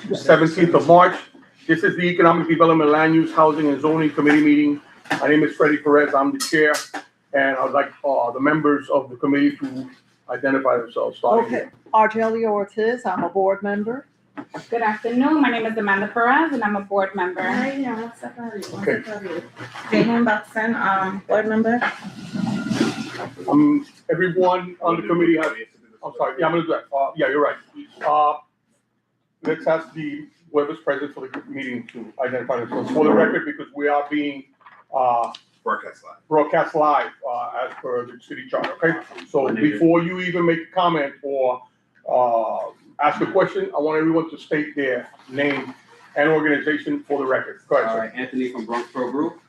the 17th of March. This is the Economic Development, Land Use, Housing, and Zoning Committee meeting. My name is Freddie Perez. I'm the chair, and I would like the members of the committee to identify themselves. Okay, Argelia Ortiz, I'm a board member. Good afternoon. My name is Amanda Perez, and I'm a board member. Okay. Jaylen Buxton, board member. Everyone on the committee has, I'm sorry, yeah, I'm gonna do that. Yeah, you're right. Let's ask whoever's present for the meeting to identify themselves for the record, because we are being broadcast live as per the city charter, okay? So before you even make a comment or ask a question, I want everyone to state their name and organization for the record. Go ahead, All sir. right, Anthony from Bronx Pro Group.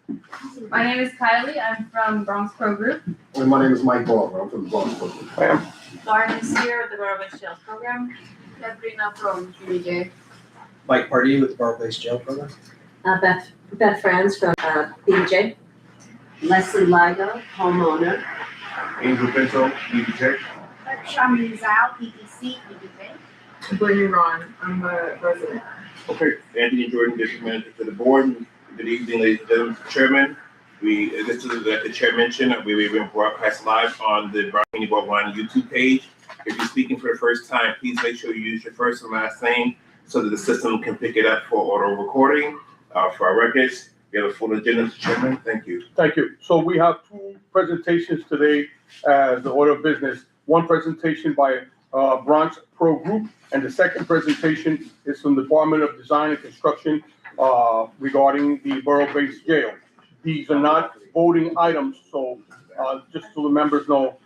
My name is Kylie. I'm from Bronx Pro Group. And my name is Mike Barber. I'm from the Bronx. Ma'am. Lauren is here with the Borough-Based Jails Program. Katrina from BJ. Mike Pardee with the Borough-Based Jail Program. Beth Franz from BJ. Leslie Ligo, homeowner. Angel Pinto, EBJ. Shami Zhao, PDC, BJ. Brittany Ron, I'm a resident. Okay, Anthony Jordan, District Manager for the board. Good evening, ladies and gentlemen, Mr. Chairman. This is, like the chair mentioned, we've been broadcast live on the Bronx Community Board One YouTube page. If you're speaking for the first time, please make sure you use your first and last name so that the system can pick it up for auto recording, for our records. We have a full agenda, Mr. Chairman. Thank you. thank you. So we have two presentations today as the order of business. One presentation by Bronx Pro Group, and the second presentation is from the Department of Design and Construction regarding the borough-based jail. These are not voting items, so just so the members know,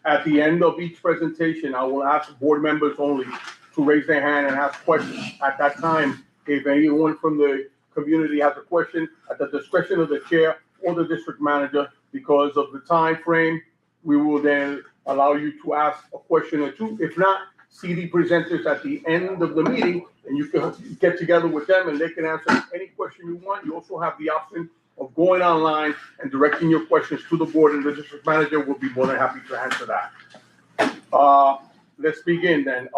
at the end of each presentation, I will ask board members only to raise their hand and ask questions. At that time, if anyone from the community has a question, at the discretion of the chair or the district manager, because of the time frame, we will then allow you to ask a question or two. If not, see the presenters at the end of the meeting, and you can get together with them and they can answer any question you want. You also have the option of going online and directing your questions to the board, and the district manager will be more than happy to answer that. Let's begin then.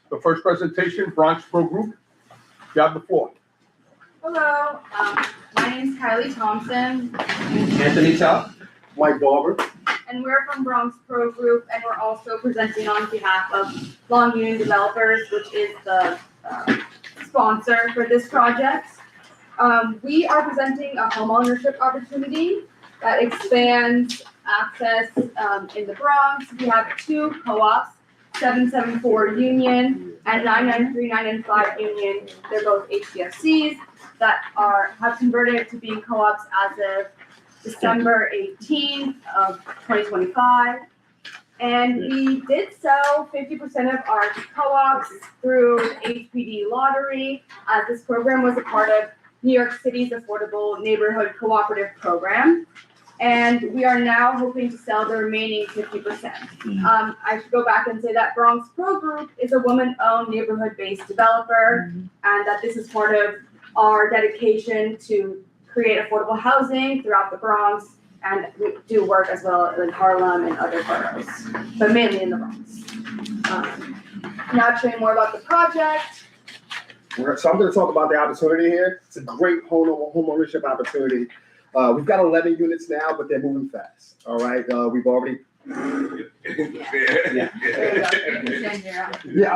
The first presentation, Bronx Pro Group. You have the floor. Hello. My name is Kylie Thompson, Anthony Tell. Mike Barber. and we're from Bronx Pro Group, and we're also presenting on behalf of Long Union Developers, which is the sponsor for this project. We are presenting a homeownership opportunity that expands access in the Bronx. We have two co-ops, 774 Union and 993, 995 Union. They're both HDFCs that have converted to being co-ops as of December 18th of 2025. And we did sell 50% of our co-ops through the HPD lottery, as this program was a part of New York City's Affordable Neighborhood Cooperative Program. And we are now hoping to sell the remaining 50%. I should go back and say that Bronx Pro Group is a woman-owned neighborhood-based developer, and that this is part of our dedication to create affordable housing throughout the Bronx, and we do work as well in Harlem and other boroughs, but mainly in the Bronx. Now to tell you more about the project. So I'm going to talk about the opportunity here. It's a great home ownership opportunity. We've got 11 units now, but they're moving fast. All right, we've already. There you go.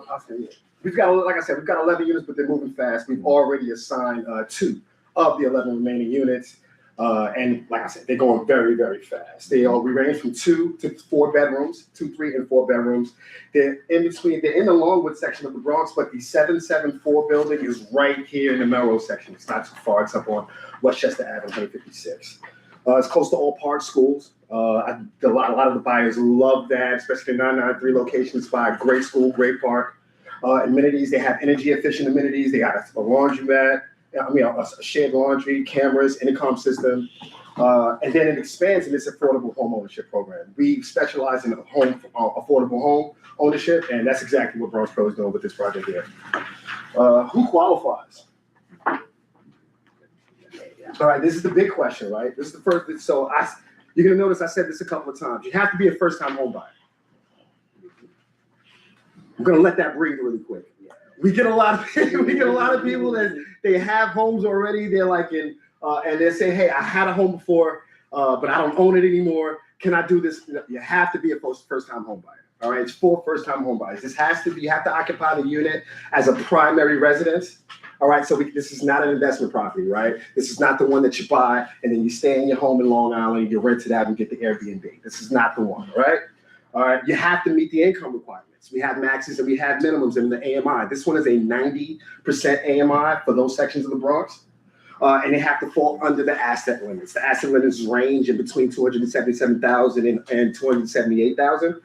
I'll say yeah. We've got, like I said, we've got 11 units, but they're moving fast. We've already assigned 2 of the 11 remaining units, and like I said, they're going very, very fast. We range from 2 to 4 bedrooms, 2, 3, and 4 bedrooms. They're in between. They're in the Longwood section of the Bronx, but the 774 building is right here in the Melrose section. It's not too far. It's up on Westchester Avenue, 156. It's close to all park schools. A lot of the buyers love that, especially the 993 locations by a great school, great park. Amenities, they have energy efficient amenities. They got a laundromat, a shared laundry, cameras, intercom system. And then it expands in this affordable home ownership program. We specialize in affordable home ownership, and that's exactly what Bronx Pro is doing with this project here. Who qualifies? All right, this is the big question, right? This is the first. So you're gonna notice I said this a couple of times. You have to be a first-time home buyer. I'm gonna let that breathe really quick. We get a lot of people that they have homes already. They're like and they say, hey, I had a home before, but I don't own it anymore. Can I do this? You have to be a first-time home buyer. All right, it's for first-time home buyers. This has to be, you have to occupy the unit as a primary residence. All right, so this is not an investment property, right? This is not the one that you buy and then you stay in your home in Long Island, you rent it out and get the Airbnb. This is not the one, all right? All right, you have to meet the income requirements. We have maxes and we have minimums in the AMI. This one is a 90% AMI for those sections of the Bronx. And they have to fall under the asset limits. The asset limits range in between 277,000 and 278,000.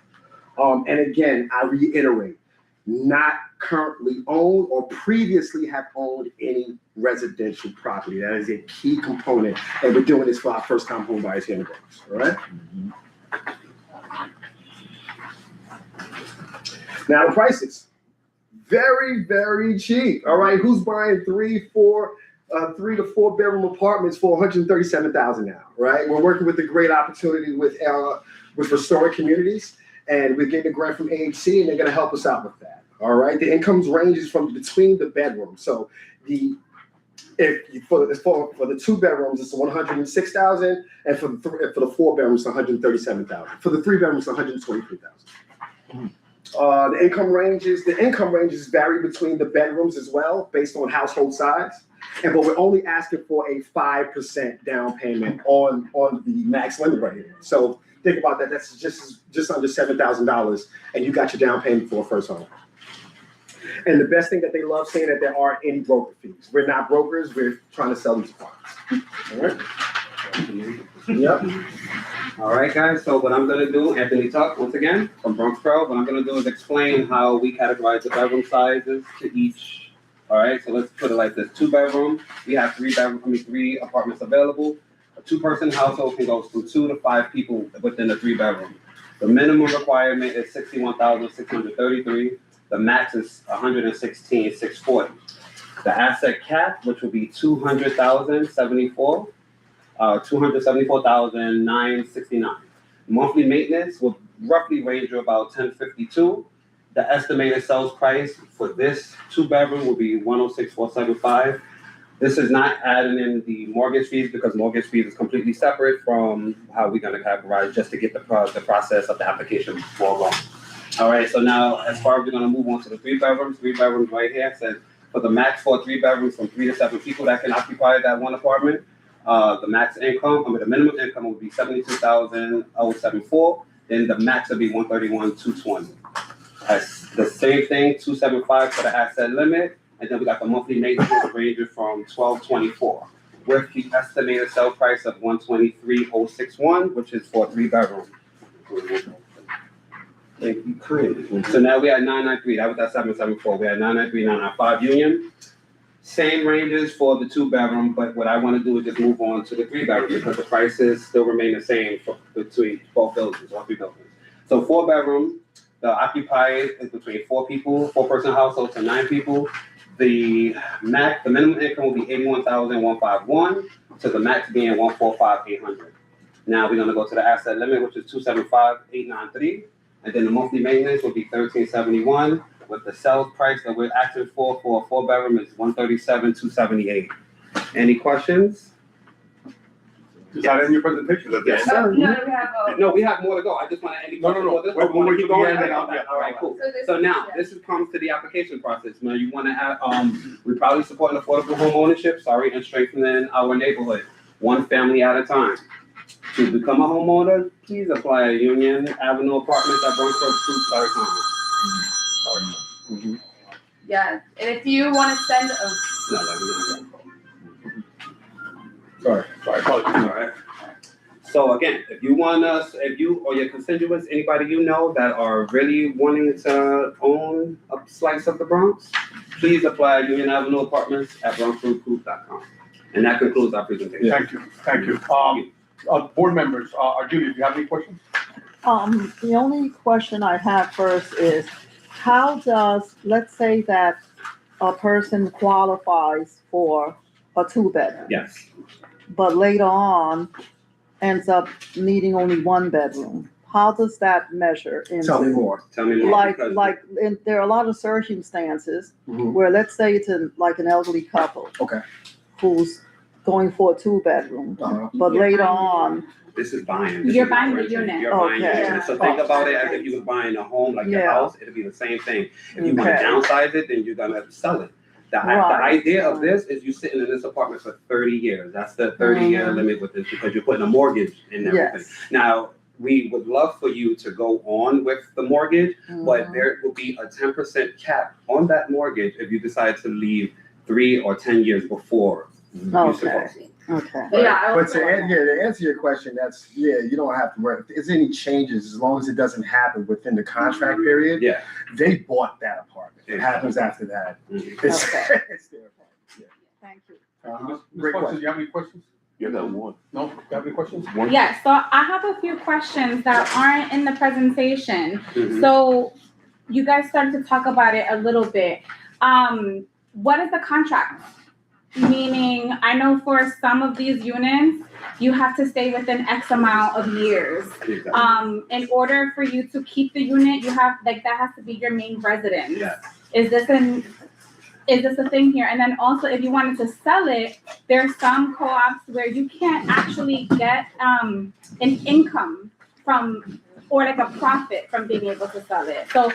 And again, I reiterate, not currently own or previously have owned any residential property. That is a key component. And we're doing this for our first-time home buyers here in the Bronx, all right? Now the prices, very, very cheap. All right, who's buying 3 to 4 bedroom apartments for $137,000 now? Right, we're working with a great opportunity with Restoring Communities, and we're getting a grant from AHC, and they're going to help us out with that. All right, the incomes ranges from between the bedrooms. So for the 2 bedrooms, it's $106,000, and for the 4 bedrooms, it's $137,000. For the 3 bedrooms, it's $123,000. The income ranges vary between the bedrooms as well, based on household size. But we're only asking for a 5% down payment on the max limit right here. So think about that. That's just under $7,000, and you got your down payment for a first home. And the best thing that they love saying that there aren't any broker fees. We're not brokers. We're trying to sell these apartments. All right. Yep. All right, guys, so what I'm gonna do, Anthony Tuck, once again, from Bronx Pro, what I'm gonna do is explain how we categorize the bedroom sizes to each. All right, so let's put it like this: 2 bedroom, we have 3 apartments available. A 2-person household can go from 2 to 5 people within the 3 bedroom. The minimum requirement is $61,633. The max is $116,640. The asset cap, which will be $274,969. Monthly maintenance will roughly range to about $1,052. The estimated sales price for this 2 bedroom will be $106,475. This is not adding in the mortgage fees because mortgage fees is completely separate from how we're going to categorize just to get the process of the application ball going. All right, so now as far as we're going to move on to the 3 bedrooms right here says for the max for 3 bedrooms from 3 to 7 people that can occupy that one apartment. The max income, the minimum income would be $72,074. Then the max would be $131,220. That's the same thing, $275 for the asset limit, and then we got the monthly maintenance ranging from $1,224, with the estimated sale price of $123,061, which is for 3 bedrooms. Thank you, Chris. So now we had 993. That was that 774. We had 993, 995 Union. Same ranges for the 2 bedroom, but what I want to do is just move on to the 3 bedroom because the prices still remain the same between both buildings, all 3 buildings. So 4 bedroom, the occupied is between 4 people, 4-person household to 9 people. The minimum income will be $81,151 to the max being $145,800. Now we're gonna go to the asset limit, which is $275,893, and then the monthly maintenance will be $1,371. With the sales price that we're asking for a 4 bedroom is $137,278. Any questions? Is that in your presentation? Yes. No, we have No, we have more to go. I just want to any questions for this. We're Want to keep going? yeah, All right, cool. So Now this comes to the application process. Now you want to have we probably support affordable home ownership. And strengthening our neighborhood, one family at a time. To become a homeowner, please apply at Union Avenue Apartments at Bronx. Yeah, and if you want to send, Sorry, apologies. All right. So again, if you or your constituents, anybody you know that are really wanting to own a slice of the Bronx, please apply at Union Avenue Apartments at BronxFoodGroup.com. And that concludes our presentation. Thank you. Board members, Julie, do you have any questions? The only question I have first is, how does, let's say that a person qualifies for a 2-bedroom, Yes. but later on ends up needing only 1 bedroom. how does that measure into? Tell me more. Tell me more. Like, because- there are a lot of circumstances Mhm. where, let's say it's like an elderly couple. Okay. Who's going for a 2-bedroom, Uh-huh. but later on, This is buying. This You're is not buying the renting. unit. You're buying the Okay. unit. So think about it as if you were buying a home, like your Yeah. house, it'll be the same thing. If you wanna Okay. downsize it, then you're gonna sell it. The Right. idea of this is you sitting in this apartment for 30 years. That's the 30-year Mhm. limit with this, because you're putting a mortgage in everything. yes. Now, we would love for you to go on with the mortgage, but Mhm. there will be a 10% cap on that mortgage if you decide to leave 3 or 10 years before you're Okay. supposed to. Okay. Yeah, I But also to, like that. to answer your question, you don't have to worry. If there's any changes, as long as it doesn't happen within the contract period, Yeah. they bought that apartment. It Yeah. happens after that. Mhm. It's, Okay. it's their apartment. Thank you. Yeah. Ms. Great Foster, question. do you have any questions? You got one. No? You have any questions? One. Yes, so I have a few questions that aren't in the presentation. Mhm. So you guys started to talk about it a little bit. What is the contract? Meaning, I know for some of these units, you have to stay within X amount of years. Exactly. In order for you to keep the unit, you have, like, that has to be your main residence. Yeah. Is this a thing here? And then also, if you wanted to sell it, there's some co-ops where you can't actually get an income from, or like a profit from being able to sell it. So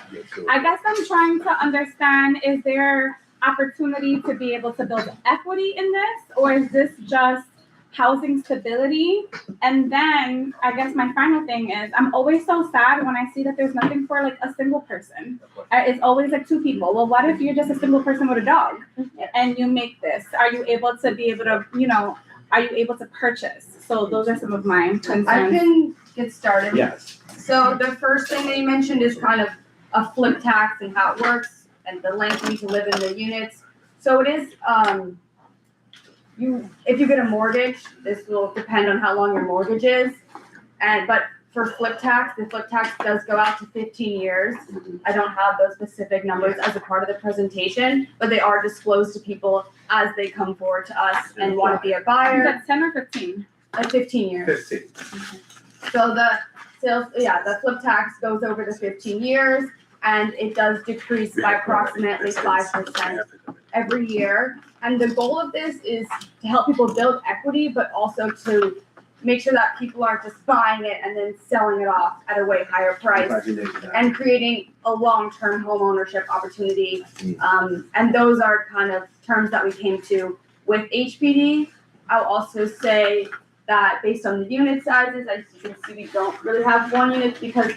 I guess I'm trying to understand, is there opportunity to be able to build equity in this, or is this just housing stability? And then I guess my final thing is, I'm always so sad when I see that there's nothing for like a single person. It's always like 2 people. Well, what if you're just a single person with a dog and you make this? Are you able to are you able to purchase? So those are some of my concerns. I can get started. Yes. So the first thing they mentioned is kind of a flip tax and how it works and the length you need to live in the units. So it is, if you get a mortgage, this will depend on how long your mortgage is. But for flip tax, the flip tax does go out to 15 years. I don't have those specific numbers as a part of the presentation, but they are disclosed to people as they come forward to us and want to be a Is buyer, that 10 or 15? at 15 years. 15. So the flip tax goes over the 15 years, and it does decrease by approximately 5% every year. And the goal of this is to help people build equity, but also to make sure that people aren't just buying it and then selling it off at a way higher price and creating a long-term home ownership opportunity. And those are kind of terms that we came to with HPD. I'll also say that based on the unit sizes, as you can see, we don't really have one unit because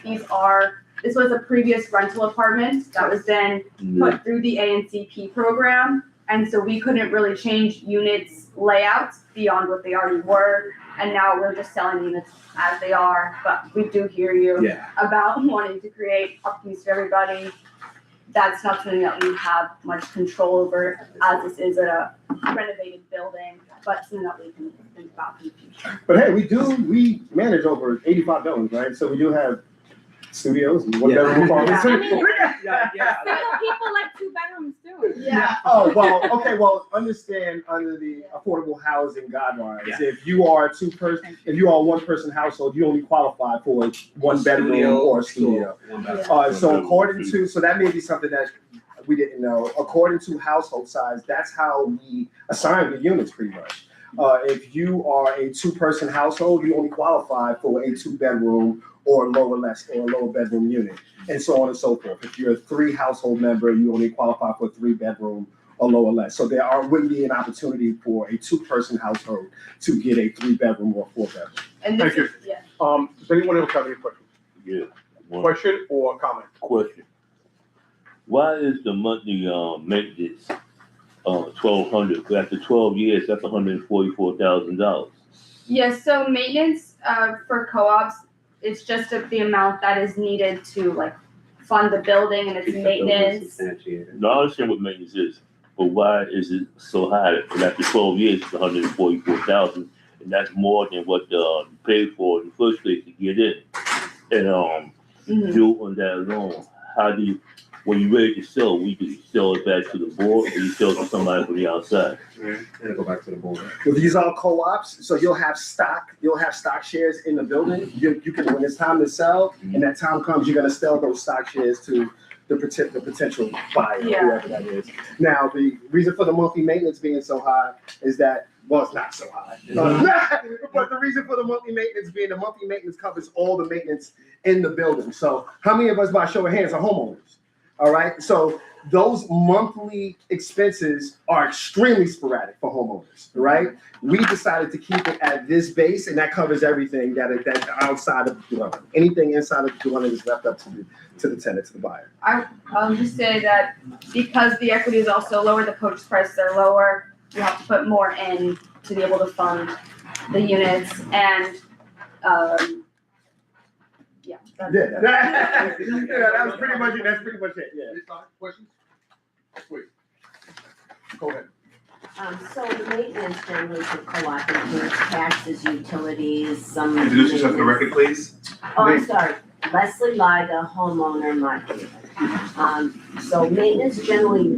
this was a previous rental apartment that was then put through the ANCP program. And so we couldn't really change units layouts beyond what they already were. And now we're just selling units as they are, but we do hear you Yeah. about wanting to create opportunities for everybody. That's not something that we have much control over, as this is a renovated building, but something that we can think about in the future. But hey, we manage over 85 buildings, right? So we do have studios and one bedroom apartments. I mean, Yeah. Single people like 2 bedrooms too. Yeah. Oh, well, okay, well, understand under the affordable housing guidelines, Yeah. if you are a one person household, you only qualify for a 1 bedroom or a studio. So that may be something that we didn't know. According to household size, that's how we assign the units pretty much. If you are a 2-person household, you only qualify for a 2-bedroom or lower bedroom unit, and so on and so forth. If you're a 3 household member, you only qualify for a 3-bedroom or lower less. So wouldn't be an opportunity for a 2-person household to get a 3-bedroom or 4-bedroom. And this Thank you. is, yeah. Does anyone else have any questions? Yeah. One Question or comment? question. Why is the monthly maintenance $1,200? After 12 years, that's $144,000. Yes, so maintenance for co-ops, it's just the amount that is needed to like fund the building and its maintenance. Now, I understand what maintenance is, but why is it so high? Because after 12 years, it's $144,000, and that's more than what you paid for in the first place to get in. And Mhm. doing that alone, when you ready to sell, we can sell it back to the board, or you sell it to somebody from the outside. And it'll go back to the board. Well, these are co-ops, so you'll have stock shares in the building. You can, when it's time to sell, and that time comes, you're gonna sell those stock shares to the potential buyer, Yeah. whoever that is. Now, the reason for the monthly maintenance being so high is that, well, it's not so high. But the reason for the monthly maintenance covers all the maintenance in the building. So how many of us, by show of hands, are homeowners? All right, so those monthly expenses are extremely sporadic for homeowners, right? We decided to keep it at this base, and that covers everything that outside of the dwelling. Anything inside of the dwelling is left up to the tenant, to the buyer. I'll just say that because the equity is also lower, the purchase prices are lower, you have to put more in to be able to fund the units and, yeah. that's- Yeah, that was pretty much it. That's pretty much it. Yeah. Any questions? Wait. Go ahead. So the maintenance generally for co-op includes taxes, utilities, some. Introduce yourself for the record, please. Oh, I'm sorry, Leslie Liga, homeowner, Market. So maintenance generally,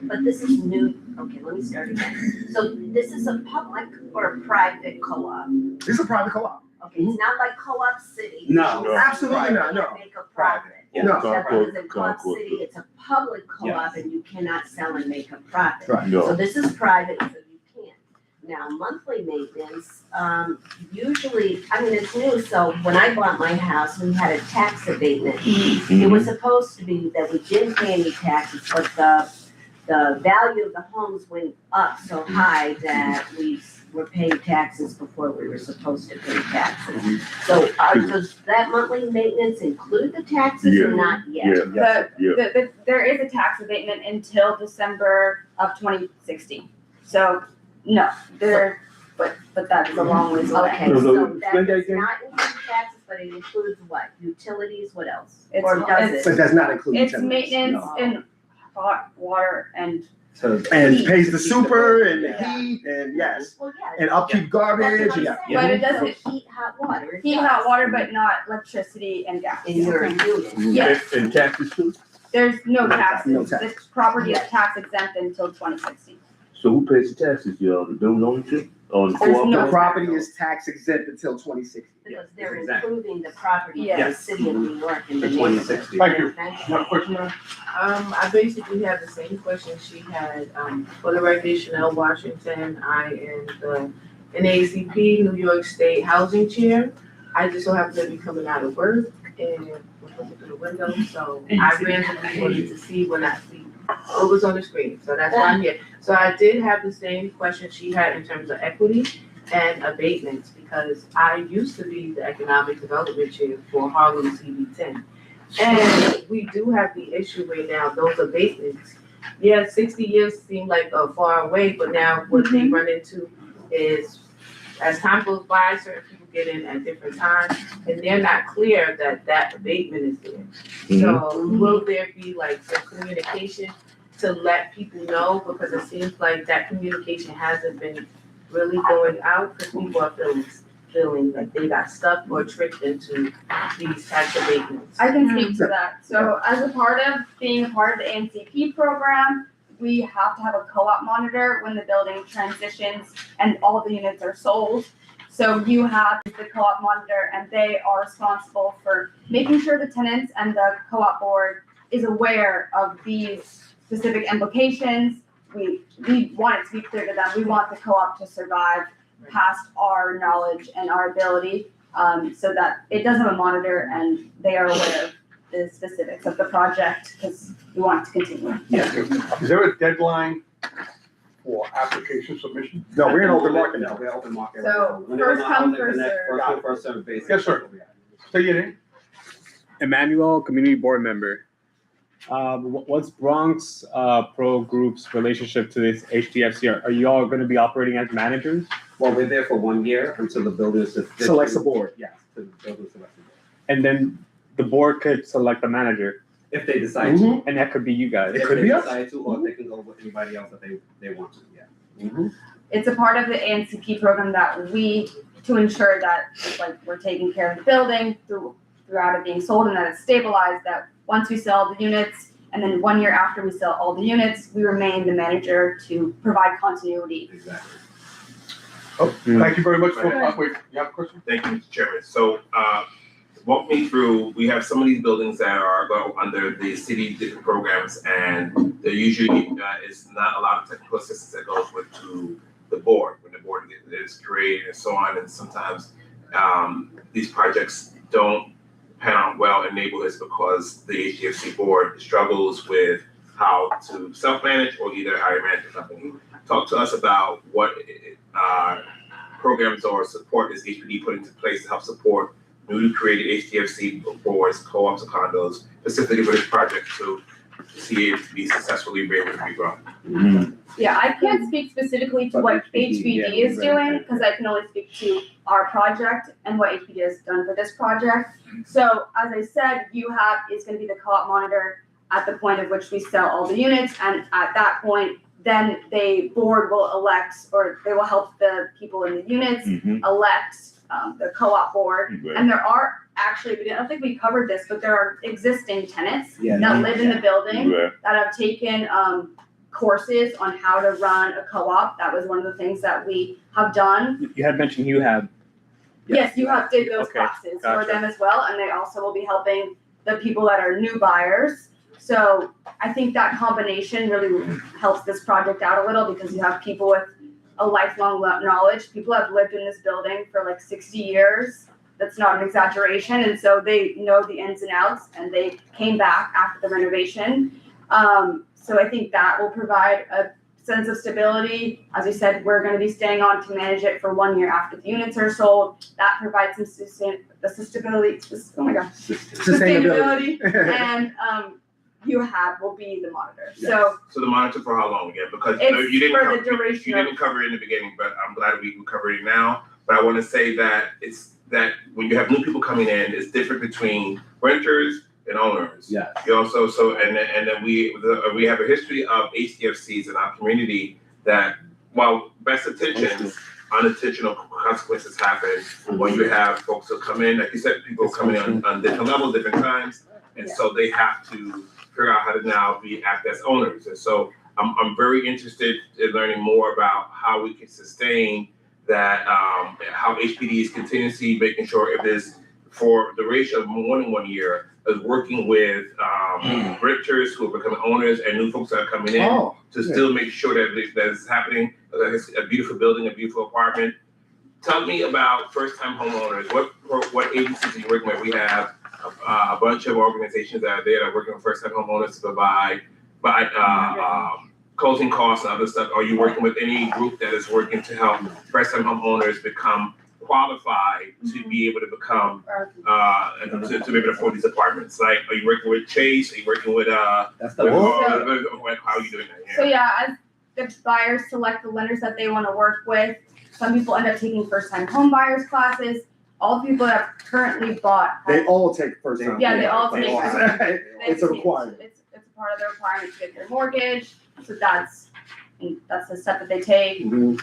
but this is new, okay, let me start again. So this is a public or a private co-op? This is a private co-op. Okay, it's not like Co-op City. No. It's Absolutely not, no. Make a profit. Yeah. No. Because in Co-op Concord. City, it's a public co-op and you cannot sell and make a profit. Right. So No, this is private, so you can. Now, monthly maintenance, usually, I mean, it's new, so when I bought my house, we had a tax abatement. It was supposed to be that we didn't pay any taxes, but the value of the homes went up so high that we were paying taxes before we were supposed to pay taxes. So, does that monthly maintenance include the taxes or Yeah. not yet? yeah. There is a tax abatement until December of 2016. So, no, but that is a long ways away. Okay, No, no, so explain that that does again. not include taxes, but it includes what? Utilities, what else? It's- Or does it's- But it? does not include It's utilities. maintenance and hot water and So And Heat. pays the super and the Yeah. heat and yes, Well, yeah. and upkeep garbage. That's what I'm saying. But it doesn't- Heat, hot water. it heat, does. hot water, but not electricity and gas. In your unit. Yes. And taxes too? There's no No taxes. taxes. This property is tax exempt until 2016. So who pays the taxes, y'all, the building ownership, or the There's co-op? no- The property is tax exempt until 2060. Because they're Exactly. improving the property in the Yes. city of New York and the For neighborhood. 2060. Thank you. Another question, ma'am? I basically have the same question she had, for the record, Chanel Washington, I am the NAACP New York State Housing Chair. I just so happen to be coming out of work and was looking through the window, so I randomly wanted to see when I see what was on the screen, so that's why I'm here. So I did have the same question she had in terms of equity and abatements, because I used to be the Economic Development Chair for Harlem CB10. And we do have the issue right now, those abatements. Yeah, 60 years seem like far away, but now what they run into is, as time goes by, certain people get in at different times, and they're not clear that that abatement is there. So will there be like some communication to let people know, because it seems like that communication hasn't been really going out, because people are feeling like they got stuck or tricked into these tax abatements. I can speak to that. So as a part of being a part of the ANCP program, we have to have a co-op monitor when the building transitions and all the units are sold. So you have the co-op monitor and they are responsible for making sure the tenants and the co-op board is aware of these specific implications. We want it to be clear to them. We want the co-op to survive past our knowledge and our ability, so that it does have a monitor and they are aware of the specifics of the project, because we want it to continue. Is there a deadline for application submission? No, we're in open market now. We're open market. So, When they're first on come, the first internet, served. First come, first served basis. Yes, sir. Say your name. Emmanuel, community board member. What's Bronx Pro Group's relationship to this HDFC? Are you all going to be operating as managers? Well, we're there for 1 year until the building is. Selects the board. Yes, the building selects the board. And then the board could select a manager, If they decide to. Mhm. and that could be you guys. It If could they be us. decide to, or they can go with anybody else that they want to, yeah. It's a part of the ANCP program that we, to ensure that, like, we're taking care of the building throughout it being sold and that it's stabilized, that once we sell the units, And then 1 year after we sell all the units, we remain the manager to provide continuity. Exactly. Thank you very much for, Good. wait, you have a question? Thank you, Mr. Chairman. So, walk me through, we have some of these buildings that are go under the city different programs, and there usually is not a lot of technical assistance that goes with to the board, when the board is created and so on, and sometimes these projects don't pan out well in neighborhoods because the HDFC board struggles with how to self-manage or either hire a management company. Talk to us about what programs or support is HPD put into place to help support newly created HDFC boards, co-ops, or condos, specifically for this project to see it be successfully able to be grown. Yeah, I can't speak specifically to what HPD is doing, because I can only speak to our project and what HPD has done for this project. So, as I said, UHAB is gonna be the co-op monitor at the point at which we sell all the units, and at that point, then the board will elect, or they will help the people in the units elect the co-op board. Right. And there are actually, I don't think we covered this, but there are existing tenants Yeah. that live in the building Right. that have taken courses on how to run a co-op. That was one of the things that we have done. You had mentioned you have. Yes, you have did those Okay, classes for gotcha. them as well, and they also will be helping the people that are new buyers. So I think that combination really helps this project out a little, because you have people with a lifelong knowledge. People have lived in this building for like 60 years. That's not an exaggeration. And so they know the ins and outs, and they came back after the renovation. So I think that will provide a sense of stability. As we said, we're going to be staying on to manage it for 1 year after the units are sold. That provides some sustainability. Oh my gosh. Sustainability. And UHAB will be the monitor. So So the monitor for how long again? Because It's you didn't for the cover, duration you didn't cover it in the beginning, but I'm glad we can cover it now. But I want to say that it's that when you have new people coming in, it's different between renters and owners. Yeah. You also and then we have a history of HDFCs in our community that, while best intentions, unintentional consequences happen when you have folks who come in, like you said, people coming in on different levels, different times, and so they have to figure out how to now act as owners. And so I'm very interested in learning more about how we can sustain that, how HPD is continuously making sure if there's, for the ratio of more than 1 year, is working with renters who are becoming owners and new folks that are coming in to still make sure that is happening. It's a beautiful building, a beautiful apartment. Tell me about first-time homeowners. What agencies are you working with? We have a bunch of organizations that are there that are working with first-time homeowners to provide closing costs and other stuff. Are you working with any group that is working to help first-time homeowners become qualified to be able to become to be able to afford these apartments? Like, are you working with Chase? Are you working with That's the how are you doing that? So yeah, as the buyers select the lenders that they want to work with, some people end up taking first-time home buyers classes. All the people that have currently bought. They all take first time. Yeah, they all take It's a requirement. It's a part of their requirement to get their mortgage, so that's the step that they take. And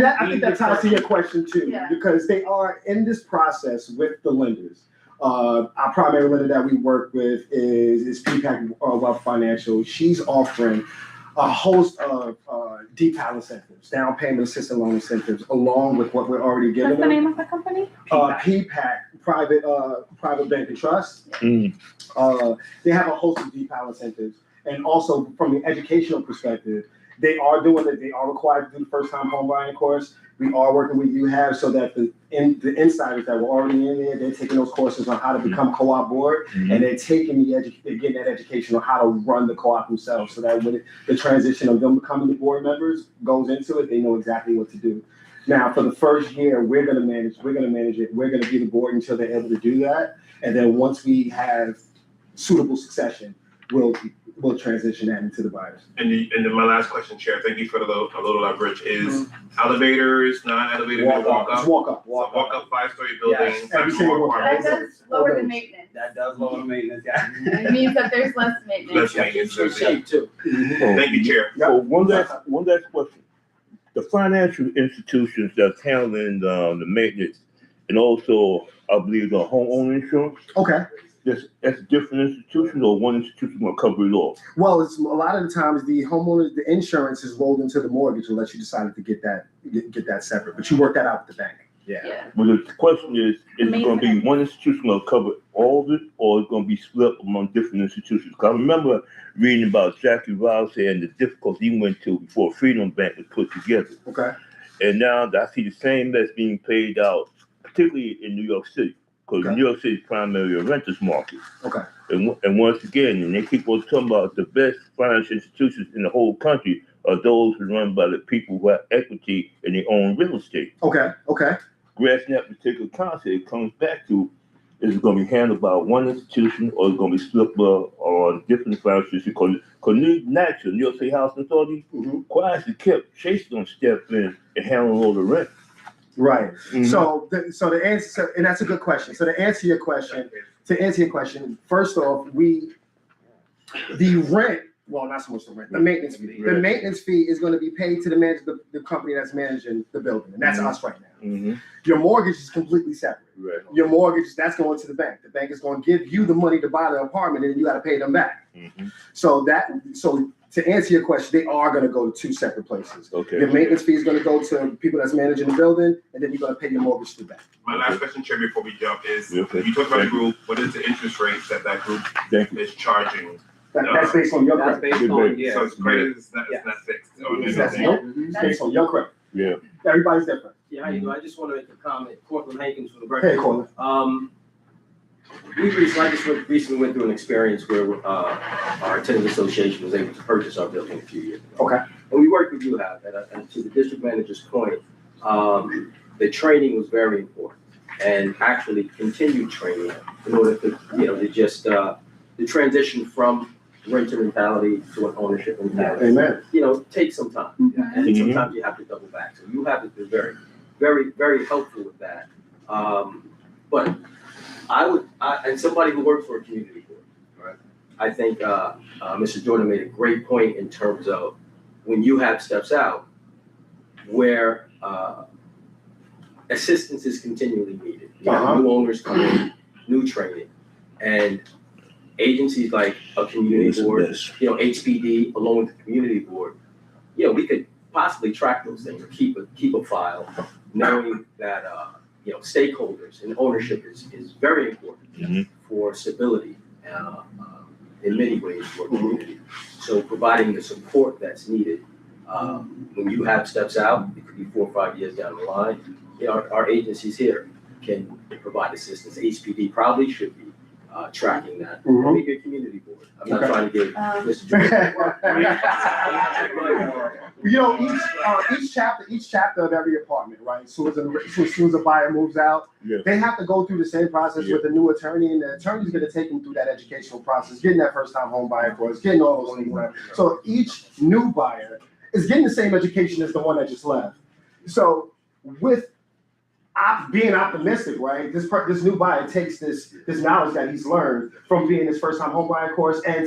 I think that ties to your question too, Yeah. because they are in this process with the lenders. Our primary lender that we work with is PPAC Wealth Financial. She's offering a host of decal incentives, down payment assistance loan incentives, along with what we're already giving What's the them. name of the company? PPAC, private bank and trust. They have a host of decal incentives, and also from the educational perspective, they are doing it. They are required to do the first-time home buying course. We are working with UHAB so that the insiders that were already in there, they're taking those courses on how to become co-op board, and they're taking they're getting that education on how to run the co-op themselves, so that when the transition of them becoming the board members goes into it, they know exactly what to do. Now, for the first year, we're gonna manage it. We're gonna be the board until they're able to do that, and then once we have suitable succession, we'll transition that into the buyers. And then my last question, Chair, thank you for a little leverage, is elevators, non-elevator, walk up? Walk up. Walk up 5-story building. Yes, every single one. That does lower the maintenance. That does lower the maintenance, yeah. It means that there's less maintenance. Less maintenance. too. Thank you, Chair. So one last question. The financial institutions that's handling the maintenance and also, I believe, the homeowner insurance, Okay. that's different institutions, or one institution gonna cover it all? Well, it's a lot of the times the homeowner, the insurance is rolled into the mortgage unless you decided to get that separate, but you work that out with the bank. Yeah. But the question is it gonna be one institution gonna cover all of it, or it's gonna be split among different institutions? 'Cause I remember reading about Jackie Rouse and the difficulty he went to before Freedom Bank was put together. Okay. And now I see the same that's being played out, particularly in New York City, because New York City is primarily a renter's market. Okay. And once again, and they keep on talking about the best financial institutions in the whole country are those who run by the people who have equity in their own real estate. Okay. Grasping that particular concept, it comes back to, is it going to be handled by one institution, or is it going to be split on different financial institutions? Because New York State Housing Authority, quietly kept chasing on step in and handling all the rent. Right. So the answer, and that's a good question. So to answer your question, first off, the rent, well, not so much the rent, the maintenance fee. The maintenance fee is going to be paid to the company that's managing the building, and that's us right now. Your mortgage is completely separate. Right. Your mortgage, that's going to the bank. The bank is going to give you the money to buy the apartment, and you got to pay them back. So to answer your question, they are going to go to two separate places. Okay. Your maintenance fee is going to go to people that's managing the building, and then you're going to pay your mortgage to the bank. My last question, Chair, before we jump is, Okay. you talked about the group, what is the interest rate that group is charging? That's based on your That's credit. based on, So it's credit is not fixed. It's based on your credit. Yeah. Everybody's different. Yeah, how you doing? I just want to make a comment. Cortland Hankins for the Hey, record. Cortland. I just recently went through an experience where our tenant association was able to purchase our building a few years ago. Okay. And we worked with you, Hal, and to the district manager's point, the training was very important, and actually continued training in order to, to just, the transition from renter mentality to an ownership mentality. Amen. Take some time. And sometimes you have to double back. So you have been very, very, very helpful with that. But and somebody who works for a community board, right? I think Mr. Jordan made a great point in terms of when you have steps out where assistance is continually needed. You have new owners come in, new training, and agencies like a community board, HPD, along with the community board, we could possibly track those things or keep a file, knowing that stakeholders and ownership is very important for stability in many ways for a community. So providing the support that's needed when you have steps out, it could be 4 or 5 years down the line. Our agencies here can provide assistance. HPD probably should be tracking that. Maybe a community board. I'm not trying to give Mr. Jordan. Each chapter of every apartment, right? So as soon as a buyer moves out, they have to go through the same process with the new attorney, and the attorney's going to take them through that educational process, getting that first-time home buyer course, getting all those things. Right? So each new buyer is getting the same education as the one that just left. So with being optimistic, right? This new buyer takes this knowledge that he's learned from being his first time home buyer course and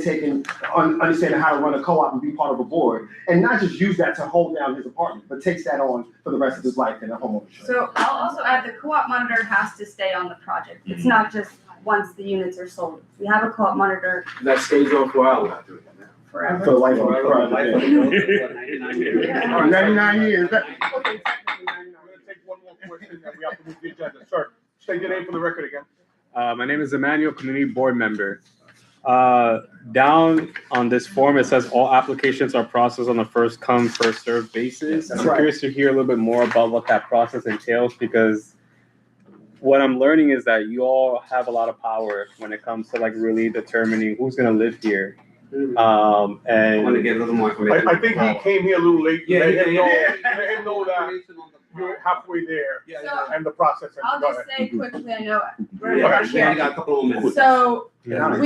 understanding how to run a co-op and be part of a board, and not just use that to hold down his apartment, but takes that on for the rest of his life in a homeownership. So I'll also add the co-op monitor has to stay on the project. It's not just once the units are sold. We have a co-op monitor That stays on for our life. forever. For the life of the project. 99 years. We're gonna take one more question, and we have to move the agenda. Sir, state your name for the record again. My name is Emmanuel, community board member. Down on this form, it says all applications are processed on a first come, first served basis. That's I'm right. curious to hear a little bit more about what that process entails, because what I'm learning is that you all have a lot of power when it comes to like really determining who's gonna live here. I want to And get a little more information. I think he came here a little late. Yeah, Let yeah, him yeah, know- yeah. Let him know that you're halfway there So and the process. I'll Go just ahead. say quickly, I know we're Yeah, not we here. got a couple of minutes. So yeah,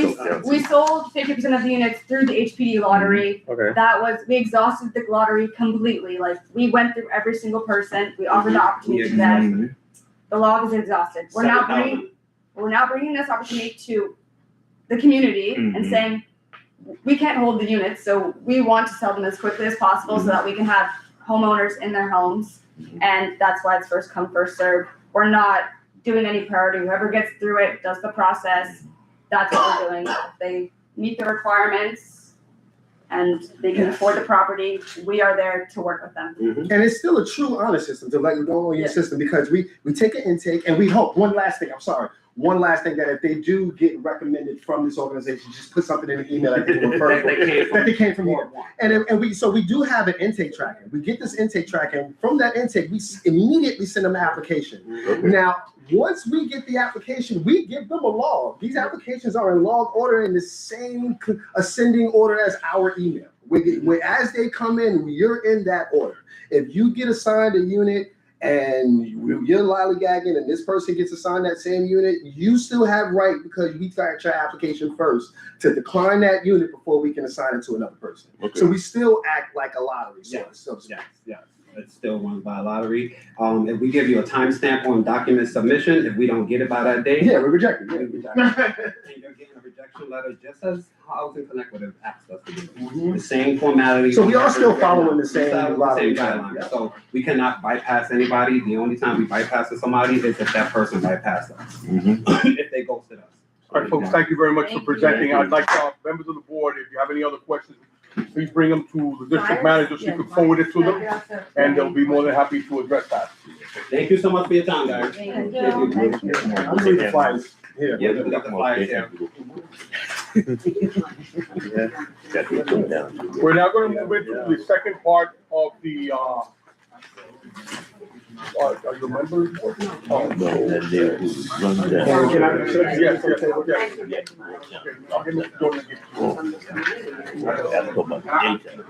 we sold 50% of the units through the HPD lottery. okay. We exhausted the lottery completely. Like, we went through every single person. We offered the opportunity to them. The log is exhausted. We're now bringing this opportunity to the community and saying, we can't hold the units, so we want to sell them as quickly as possible so that we can have homeowners in their homes. And that's why it's first come, first served. We're not doing any priority. Whoever gets through it does the process. that's what we're doing. If they meet the requirements and they can afford the property, we are there to work with them. And it's still a true honor system to let you go on your system, because we take an intake and we hope, one last thing that if they do get recommended from this organization, just put something in the email that they refer that they came from here. And we do have an intake tracking. We get this intake tracking. From that intake, we immediately send them an application. Now, once we get the application, we give them a log. These applications are in log order in the same ascending order as our email. As they come in, you're in that order. If you get assigned a unit and you're lollygagging and this person gets assigned that same unit, you still have right, because we got your application first, to decline that unit before we can assign it to another person. Okay. So we still act like a lottery. Yes. It's still run by lottery. If we give you a timestamp on document submission, if we don't get it by that day. Yeah, we reject it. And you're getting a rejection letter just as Housing Connect would have asked us to do. The same formality. So we are still following the same lottery guidelines. Yeah. So we cannot bypass anybody. The only time we bypass somebody is if that person bypassed us. If they ghosted us. All right, folks, thank you very much for presenting. I'd like members of the board, if you have any other questions, please bring them to the district manager so you can forward it to them, and they'll be more than happy to address that. Thank you so much for your time, guys. Thank you. I'm reading the flyers here. Yeah, we got the flyers here. We're now going to move into the second part of the, are you members? Oh, No, and they run Can that. yes. Okay, I'll give it to you.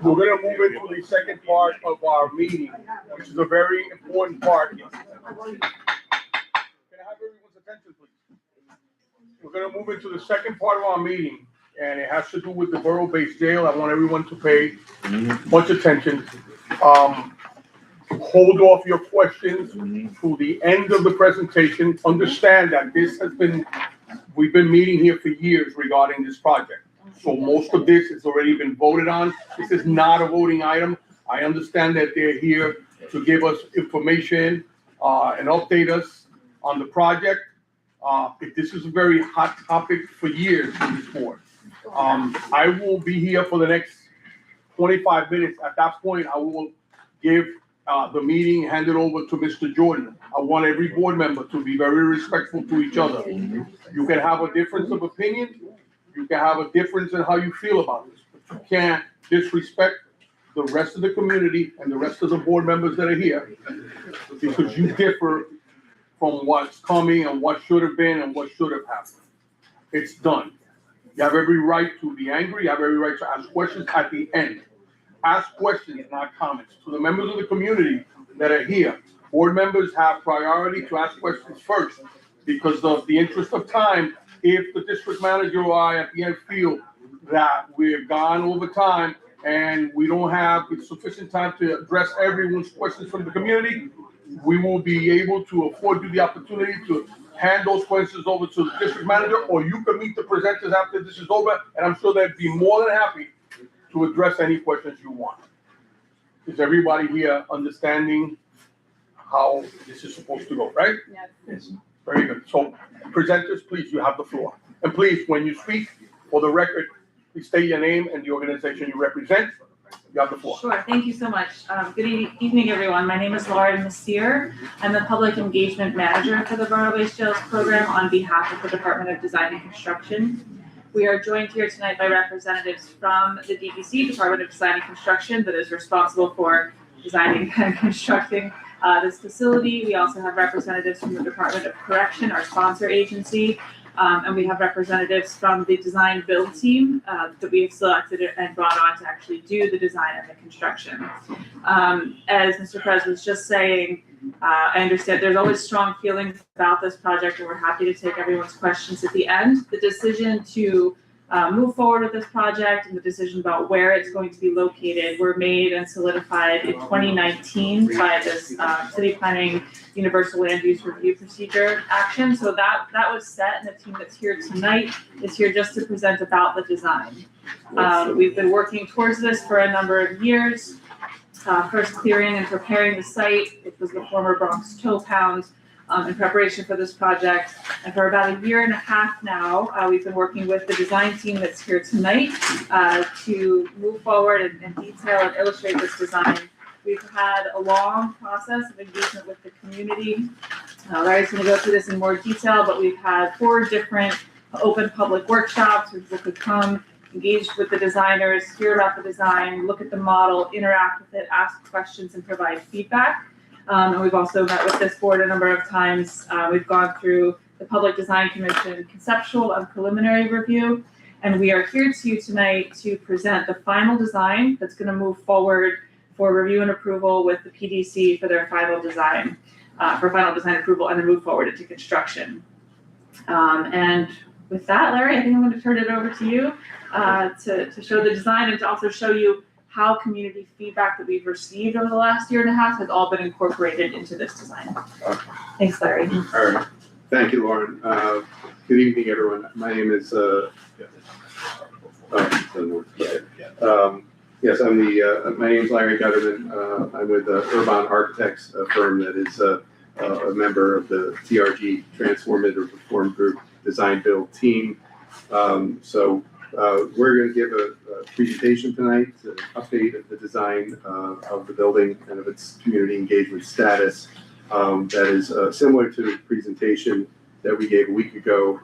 We're gonna move into the second part of our meeting, which is a very important part. Can I have everyone's attention, please? We're gonna move into the second part of our meeting, and it has to do with the borough-based jail. I want everyone to pay much attention. Hold off your questions to the end of the presentation. Understand that we've been meeting here for years regarding this project. So most of this has already been voted on. This is not a voting item. I understand that they're here to give us information and update us on the project. This is a very hot topic for years in this board. I will be here for the next 25 minutes. At that point, I will give the meeting, hand it over to Mr. Jordan. I want every board member to be very respectful to each other. You can have a difference of opinion. You can have a difference in how you feel about this, but you can't disrespect the rest of the community and the rest of the board members that are here, because you differ from what's coming and what should have been and what should have happened. It's done. You have every right to be angry. You have every right to ask questions at the end. Ask questions, not comments. To the members of the community that are here, board members have priority to ask questions first, because of the interest of time. If the district manager or I at the end feel that we've gone over time and we don't have sufficient time to address everyone's questions from the community, we will be able to afford you the opportunity to hand those questions over to the district manager, or you can meet the presenters after this is over, and I'm sure they'd be more than happy to address any questions you want. Is everybody here understanding how this is supposed to go, right? Yes. Very good. So presenters, please, you have the floor. And please, when you speak, for the record, please state your name and the organization you represent. You have the floor. Sure, thank you so much. Good evening, everyone. My name is Lauren Messier. I'm the Public Engagement Manager for the Borough-Based Jails Program on behalf of the Department of Design and Construction. We are joined here tonight by representatives from the DDC, Department of Design and Construction, that is responsible for designing and constructing this facility. We also have representatives from the Department of Correction, our sponsor agency, and we have representatives from the design build team that we have selected and brought on to actually do the design and the construction. As Mr. Perez was just saying, I understand there's always strong feelings about this project, and we're happy to take everyone's questions at the end. The decision to move forward with this project and the decision about where it's going to be located were made and solidified in 2019 by this city planning universal land use review procedure action. So that was set, and the team that's here tonight is here just to present about the design. We've been working towards this for a number of years. First clearing and preparing the site, which was the former Bronx Tow Pound, in preparation for this project. And for about a year and a half now, we've been working with the design team that's here tonight to move forward and detail and illustrate this design. We've had a long process of engagement with the community. Larry's gonna go through this in more detail, but we've had 4 different open public workshops where people could come, engage with the designers, hear about the design, look at the model, interact with it, ask questions, and provide feedback. And we've also met with this board a number of times. We've gone through the Public Design Commission conceptual and preliminary review, and we are here to you tonight to present the final design that's gonna move forward for review and approval with the PDC for their final design, for final design approval, and then move forward into construction. And with that, Larry, I think I'm going to turn it over to you to show the design and to also show you how community feedback that we've received over the last year and a half has all been incorporated into this design. Thanks, Larry. All right. Thank you, Lauren. Good evening, everyone. My name is, yes, my name is Larry Gutterman. I'm with Urban Architects, a firm that is a member of the TRG Transformative Reform Group Design Build team. We're going to give a presentation tonight, an update of the design of the building and of its community engagement status. That is similar to the presentation that we gave a week ago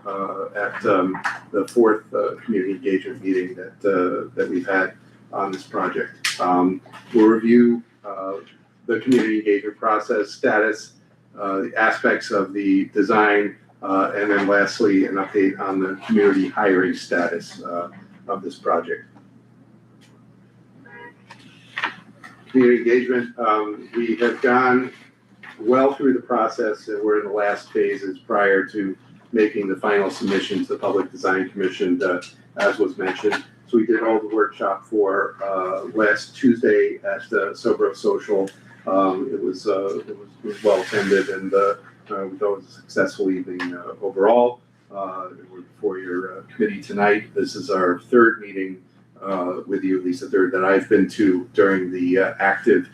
at the 4th community engagement meeting that we've had on this project. We'll review the community engagement process status, the aspects of the design, and then lastly, an update on the community hiring status of this project. Community engagement, we have gone well through the process, and we're in the last phases prior to making the final submission to the Public Design Commission, as was mentioned. So we did all the workshop for last Tuesday at the Sobro Social. It was well attended, and we thought it was a successful evening overall. We're before your committee tonight. This is our 3rd meeting with you, at least the 3rd that I've been to during the active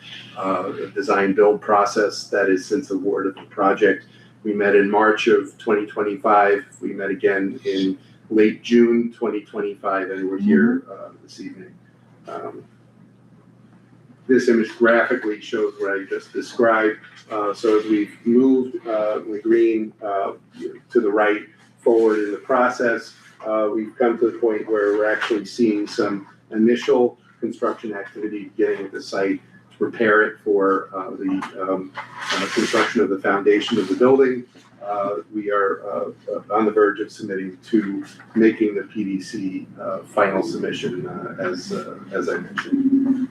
design build process that is since award of the project. We met in March of 2025. We met again in late June 2025, and we're here this evening. This image graphically shows what I just described. So as we've moved the green to the right forward in the process, we've come to the point where we're actually seeing some initial construction activity beginning at the site to prepare it for the construction of the foundation of the building. We are on the verge of submitting to making the PDC final submission as I mentioned.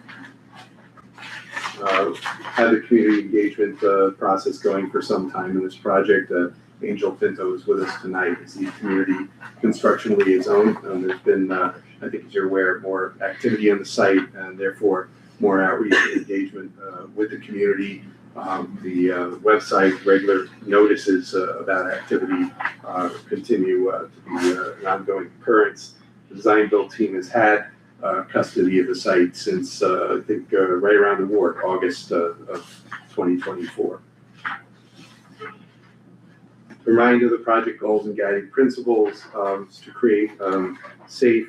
Had the community engagement process going for some time in this project. Angel Pinto is with us tonight as the community construction liaison. There's been, I think as you're aware, more activity on the site and therefore more outreach and engagement with the community. The website, regular notices about activity continue to be an ongoing occurrence. The design build team has had custody of the site since I think right around the award, August of 2024. Reminder, the project goals and guiding principles is to create safe,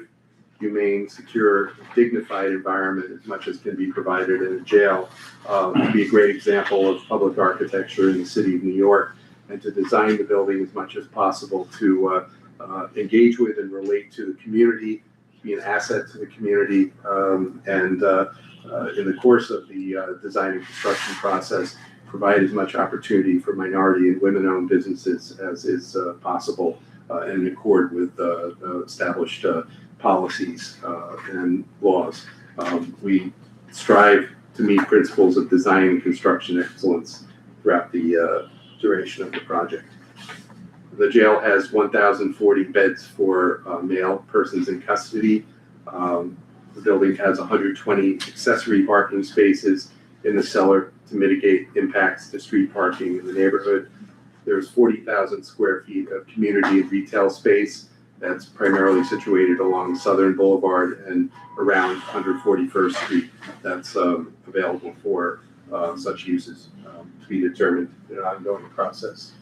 humane, secure, dignified environment as much as can be provided in a jail. To be a great example of public architecture in the city of New York, and to design the building as much as possible to engage with and relate to the community, be an asset to the community, and in the course of the design and construction process, provide as much opportunity for minority and women-owned businesses as is possible in accord with established policies and laws. We strive to meet principles of design and construction excellence throughout the duration of the project. The jail has 1,040 beds for male persons in custody. The building has 120 accessory parking spaces in the cellar to mitigate impacts to street parking in the neighborhood. There's 40,000 square feet of community and retail space that's primarily situated along Southern Boulevard and around 141st Street. That's available for such uses to be determined in an ongoing process.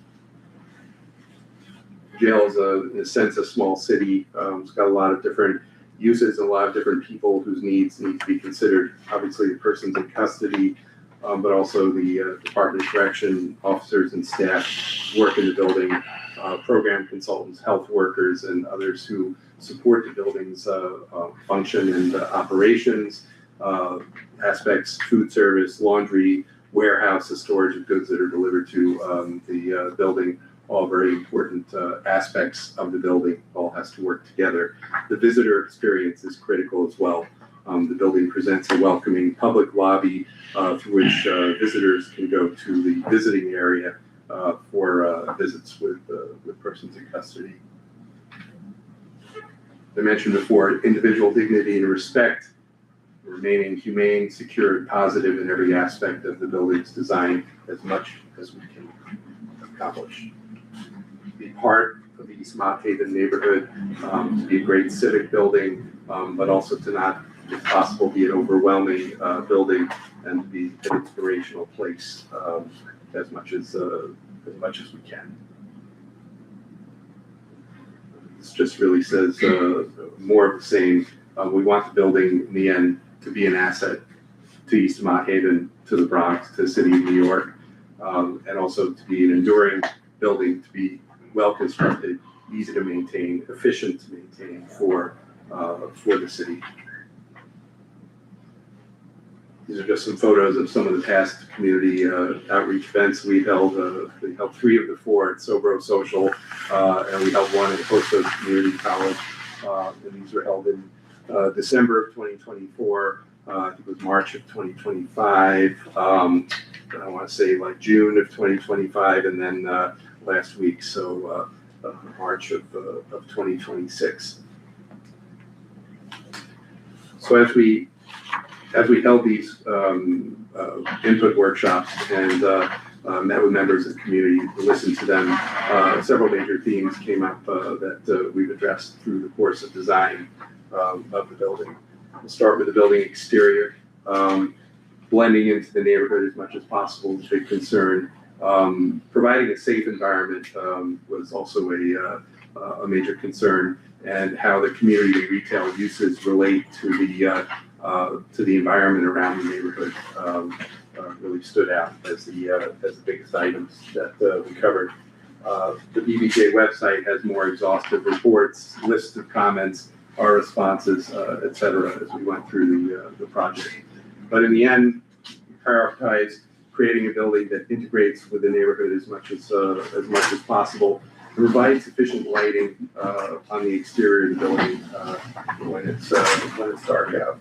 Jail is in a sense, a small city. It's got a lot of different uses, a lot of different people whose needs need to be considered. Obviously, the persons in custody, but also the Department of Correction officers and staff work in the building, program consultants, health workers, and others who support the building's function and operations, aspects, food service, laundry, warehouse, the storage of goods that are delivered to the building. All very important aspects of the building, all has to work together. The visitor experience is critical as well. The building presents a welcoming public lobby through which visitors can go to the visiting area for visits with persons in custody. I mentioned before, individual dignity and respect, remaining humane, secure, and positive in every aspect of the building's design as much as we can accomplish. Be part of the East Mott Haven neighborhood, to be a great civic building, but also to not, if possible, be an overwhelming building, and to be an inspirational place as much as we can. This just really says more of the same. We want the building in the end to be an asset to East Mott Haven, to the Bronx, to the city of New York, and also to be an enduring building, to be well constructed, easy to maintain, efficient to maintain for the city. These are just some photos of some of the past community outreach events we held. We held 3 of the 4 at Sobro Social, and we held 1 at Post Oak Community College. And these were held in December of 2024. I think it was March of 2025. I want to say like June of 2025, and then last week, so March of 2026. So as we held these input workshops and met with members of the community, listened to them, several major themes came up that we've addressed through the course of design of the building. We'll start with the building exterior. Blending into the neighborhood as much as possible is a big concern. Providing a safe environment was also a major concern, and how the community and retail uses relate to the environment around the neighborhood really stood out as the biggest items that we covered. The BBJ website has more exhaustive reports, lists of comments, our responses, et cetera, as we went through the project. But in the end, we prioritized creating a building that integrates with the neighborhood as much as possible, and provides sufficient lighting on the exterior of the building when it's dark out.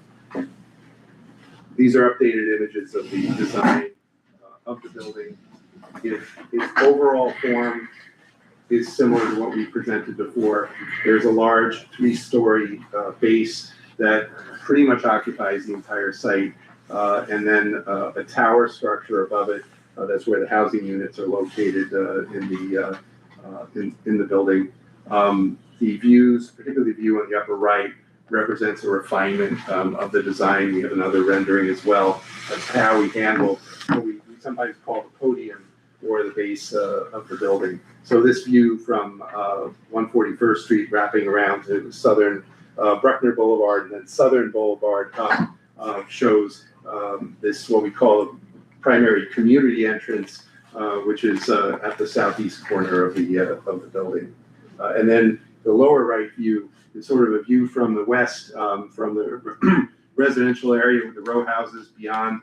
These are updated images of the design of the building. Its overall form is similar to what we presented before. There's a large 3-story base that pretty much occupies the entire site. And then a tower structure above it. That's where the housing units are located in the building. The views, particularly the view on the upper right, represents a refinement of the design. We have another rendering as well of how we handle what we sometimes call the podium or the base of the building. So this view from 141st Street wrapping around to southern Bruckner Boulevard and then Southern Boulevard shows this, what we call a primary community entrance, which is at the southeast corner of the building. And then the lower right view is sort of a view from the west, from the residential area with the row houses beyond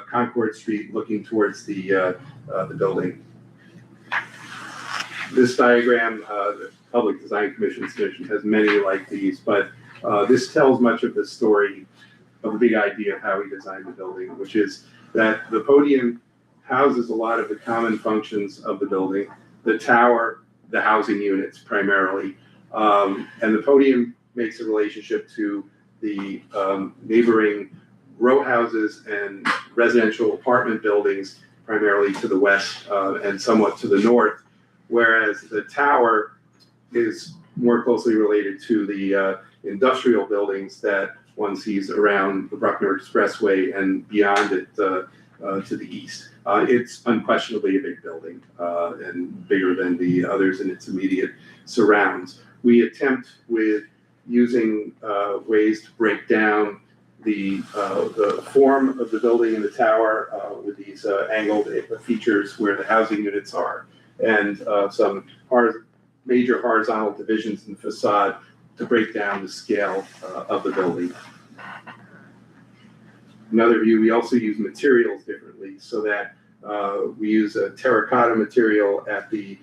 Concord Street, looking towards the building. This diagram, the Public Design Commission's submission has many like these, but this tells much of the story of the big idea of how we designed the building, which is that the podium houses a lot of the common functions of the building, the tower, the housing units primarily, and the podium makes a relationship to the neighboring row houses and residential apartment buildings, primarily to the west and somewhat to the north, whereas the tower is more closely related to the industrial buildings that one sees around the Bruckner Expressway and beyond it to the east. It's unquestionably a big building and bigger than the others in its immediate surrounds. We attempt with using ways to break down the form of the building in the tower with these angled features where the housing units are, and some major horizontal divisions in the facade to break down the scale of the building. Another view, we also use materials differently, so that we use a terracotta material at the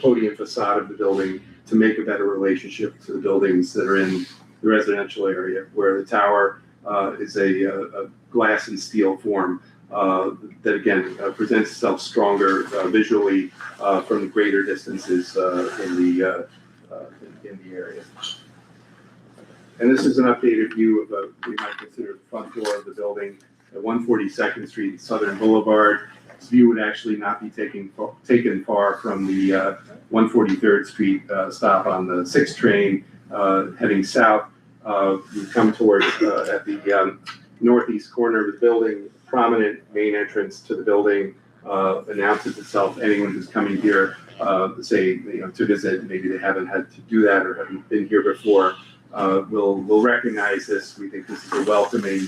podium facade of the building to make a better relationship to the buildings that are in the residential area, where the tower is a glass and steel form that again presents itself stronger visually from the greater distances in the area. And this is an updated view of we might consider the front door of the building at 142nd Street, Southern Boulevard. This view would actually not be taken far from the 143rd Street stop on the 6th train heading south. We come towards at the northeast corner of the building, prominent main entrance to the building announces itself. Anyone who's coming here, say, to visit, maybe they haven't had to do that or haven't been here before, will recognize this. We think this is a welcoming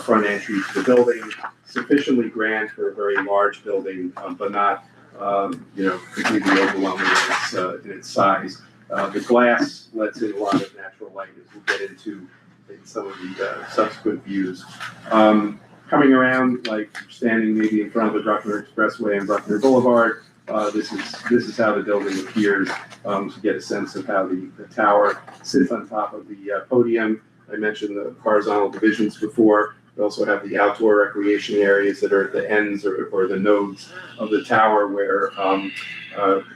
front entry to the building, sufficiently grand for a very large building, but not completely overwhelming in its size. The glass lets in a lot of natural light, as we'll get into in some of the subsequent views. Coming around, like standing maybe in front of the Bruckner Expressway and Bruckner Boulevard, this is how the building appears to get a sense of how the tower sits on top of the podium. I mentioned the horizontal divisions before. We also have the outdoor recreation areas that are at the ends or the nodes of the tower, where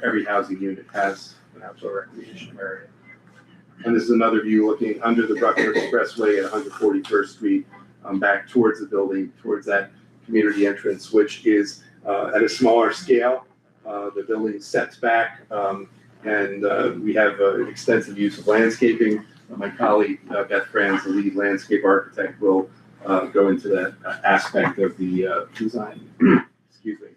every housing unit has an outdoor recreation area. And this is another view looking under the Bruckner Expressway at 141st Street, back towards the building, towards that community entrance, which is at a smaller scale. The building sets back, and we have extensive use of landscaping. My colleague, Beth Franz, the lead landscape architect, will go into that aspect of the design. Excuse me.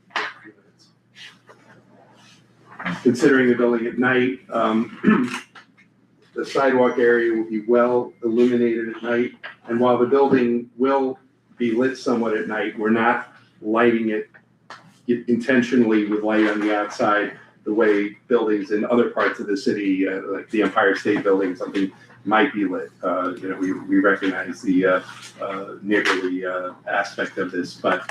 Considering the building at night, the sidewalk area will be well illuminated at night. And while the building will be lit somewhat at night, we're not lighting it intentionally with light on the outside the way buildings in other parts of the city, like the Empire State Building, something might be lit. We recognize the neighborly aspect of this, but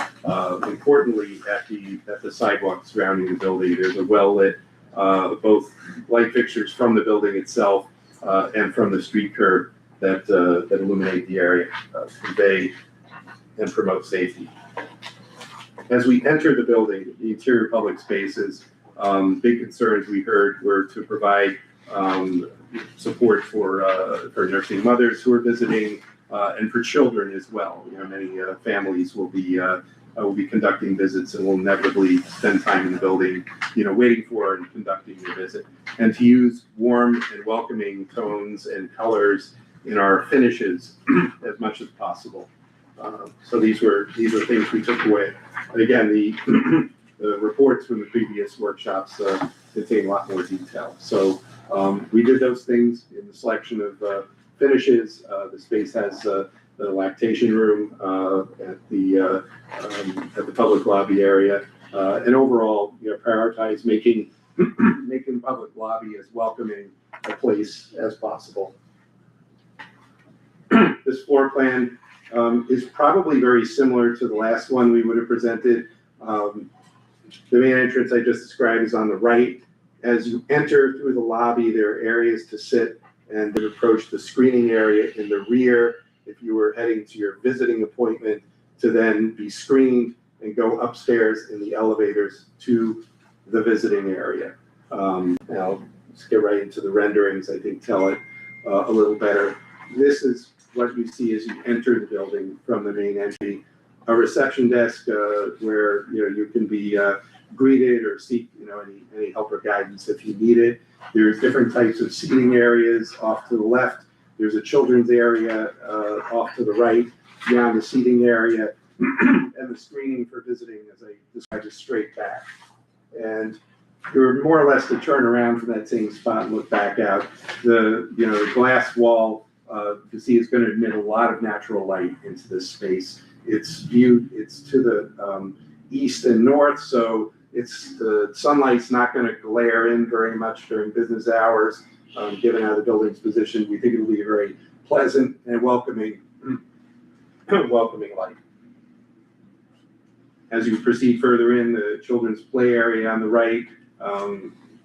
importantly, at the sidewalk surrounding the building, there's a well-lit both light fixtures from the building itself and from the street curb that illuminate the area, convey and promote safety. As we enter the building, the interior public spaces, big concerns we heard were to provide support for nursing mothers who are visiting and for children as well. Many families will be conducting visits and will inevitably spend time in the building, waiting for and conducting the visit. And to use warm and welcoming tones and colors in our finishes as much as possible. So these were things we took away. And again, the reports from the previous workshops contain a lot more detail. So we did those things in the selection of finishes. The space has the lactation room at the public lobby area, and overall, prioritize making the public lobby as welcoming a place as possible. This floor plan is probably very similar to the last one we would have presented. The main entrance I just described is on the right. As you enter through the lobby, there are areas to sit and then approach the screening area in the rear. If you were heading to your visiting appointment, to then be screened and go upstairs in the elevators to the visiting area. Now, let's get right into the renderings, I think tell it a little better. This is what you see as you enter the building from the main entry. A reception desk where you can be greeted or seek any help or guidance if you need it. There's different types of seating areas off to the left. There's a children's area off to the right. Beyond the seating area, and the screening for visiting, as I described, is straight back. And you're more or less to turn around from that same spot and look back out. The glass wall, you see, is going to admit a lot of natural light into this space. It's to the east and north, so the sunlight's not going to glare in very much during business hours. Given how the building's positioned, we think it'll be a very pleasant and welcoming light. As you proceed further in, the children's play area on the right,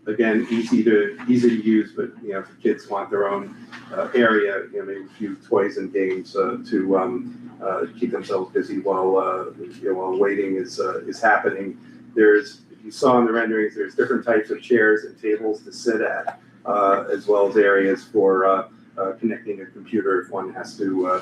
again, easy to use, but if the kids want their own area, maybe a few toys and games to keep themselves busy while waiting is happening. If you saw in the renderings, there's different types of chairs and tables to sit at, as well as areas for connecting a computer if one has to do a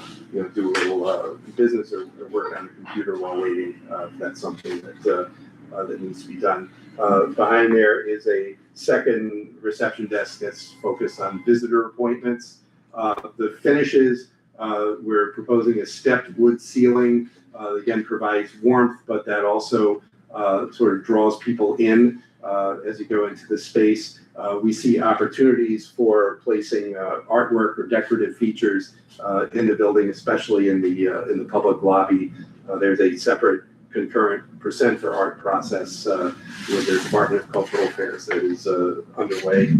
little business or work on the computer while waiting. That's something that needs to be done. Behind there is a second reception desk that's focused on visitor appointments. The finishes, we're proposing a stepped wood ceiling. Again, provides warmth, but that also sort of draws people in as you go into the space. We see opportunities for placing artwork or decorative features in the building, especially in the public lobby. There's a separate concurrent percent for art process with the Department of Cultural Affairs that is underway.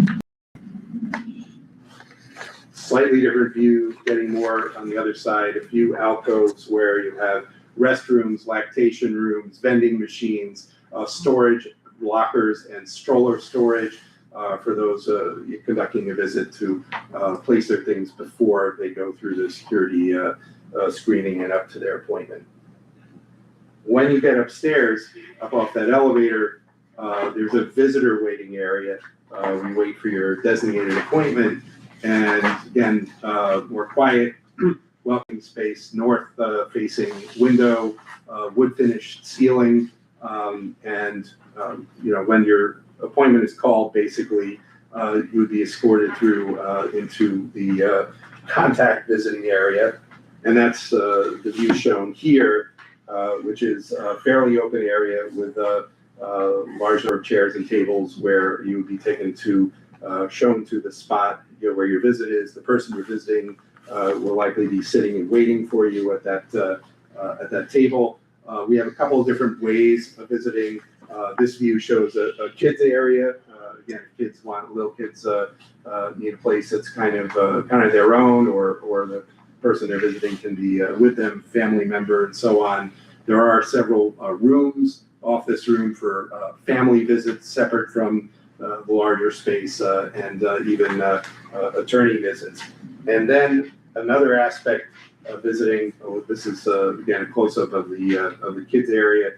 Slightly different view, getting more on the other side, a few alcoves where you have restrooms, lactation rooms, vending machines, storage lockers, and stroller storage for those conducting a visit to place their things before they go through the security screening and up to their appointment. When you get upstairs, up off that elevator, there's a visitor waiting area. We wait for your designated appointment, and again, more quiet, welcoming space, north facing window, wood finished ceiling, and when your appointment is called, basically, you would be escorted through into the contact visiting area, and that's the view shown here, which is a fairly open area with a large number of chairs and tables where you would be shown to the spot where your visit is. The person you're visiting will likely be sitting and waiting for you at that table. We have a couple of different ways of visiting. This view shows a kids area. Again, if little kids need a place that's kind of their own, or the person they're visiting can be with them, family member, and so on. There are several rooms off this room for family visits, separate from the larger space, and even attorney visits. And then another aspect of visiting. This is again a close-up of the kids area,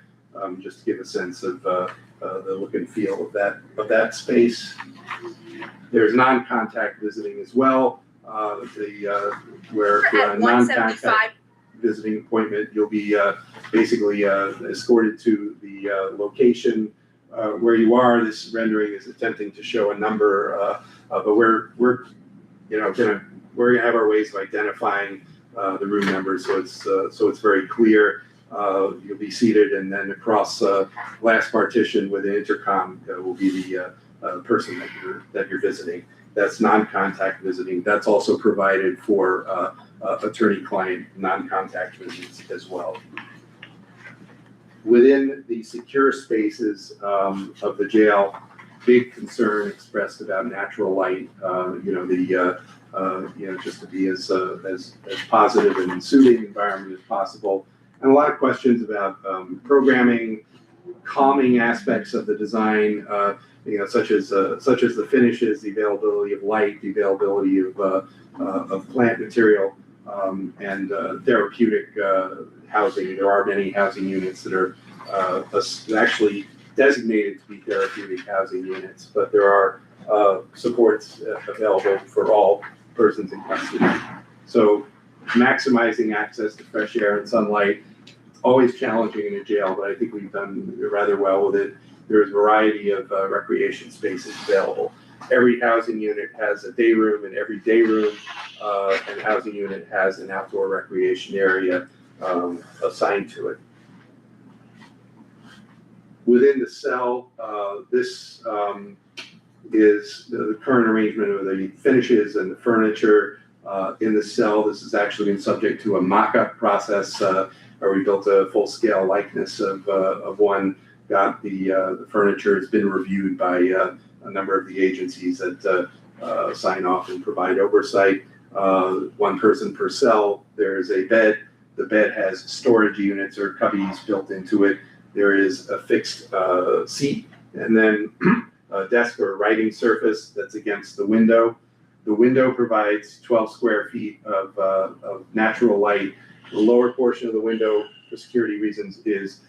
just to give a sense of the look and feel of that space. There's non-contact visiting as well. Where for a non-contact visiting appointment, you'll be basically escorted to the location where you are. This rendering is attempting to show a number, but we're gonna have our ways of identifying the room numbers, so it's very clear. You'll be seated, and then across glass partition with an intercom will be the person that you're visiting. That's non-contact visiting. That's also provided for attorney-client non-contact visits as well. Within the secure spaces of the jail, big concern expressed about natural light. Just to be as positive and soothing environment as possible, and a lot of questions about programming, calming aspects of the design, such as the finishes, the availability of light, the availability of plant material, and therapeutic housing. There are many housing units that are actually designated to be therapeutic housing units, but there are supports available for all persons in custody. So maximizing access to fresh air and sunlight, always challenging in a jail, but I think we've done rather well with it. There's a variety of recreation spaces available. Every housing unit has a day room, and every day room and housing unit has an outdoor recreation area assigned to it. Within the cell, this is the current arrangement of the finishes and the furniture in the cell. This has actually been subject to a mock-up process where we built a full-scale likeness of one. Got the furniture. It's been reviewed by a number of the agencies that sign off and provide oversight. One person per cell. There's a bed. The bed has storage units or cubbies built into it. There is a fixed seat, and then a desk or a writing surface that's against the window. The window provides 12 square feet of natural light. The lower portion of the window, for security reasons, is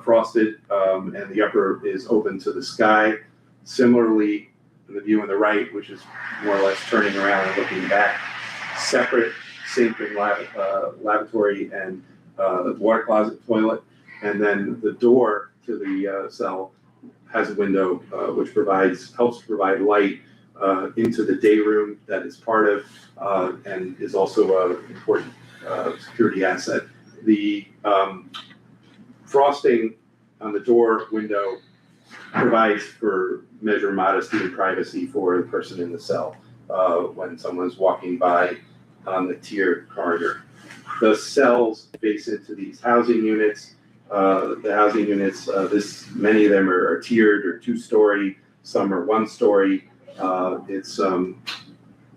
frosted, and the upper is open to the sky. Similarly, the view on the right, which is more or less turning around and looking back, separate sink and lavatory and water closet, toilet, and then the door to the cell has a window which helps provide light into the day room that is part of and is also an important security asset. The frosting on the door window provides for measure modesty and privacy for the person in the cell when someone's walking by on the tiered corridor. The cells face into these housing units. The housing units, many of them are tiered or 2-story, some are 1-story.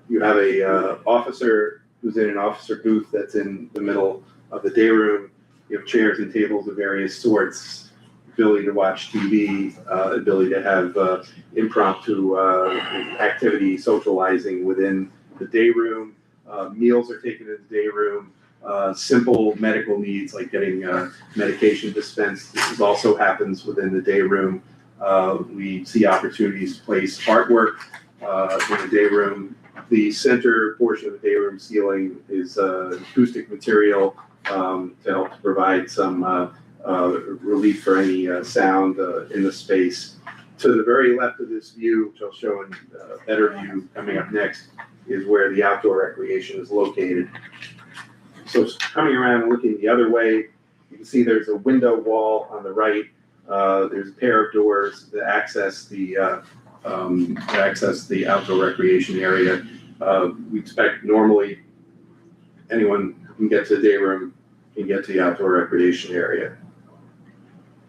You have a officer who's in an officer booth that's in the middle of the day room. You have chairs and tables of various sorts, ability to watch TV, ability to have impromptu activity, socializing within the day room. Meals are taken in the day room. Simple medical needs like getting medication dispensed. This also happens within the day room. We see opportunities to place artwork in the day room. The center portion of the day room ceiling is acoustic material to help provide some relief for any sound in the space. To the very left of this view, which I'll show in a better view coming up next, is where the outdoor recreation is located. So coming around and looking the other way, you can see there's a window wall on the right. There's a pair of doors that access the outdoor recreation area. We expect normally anyone who can get to the day room can get to the outdoor recreation area.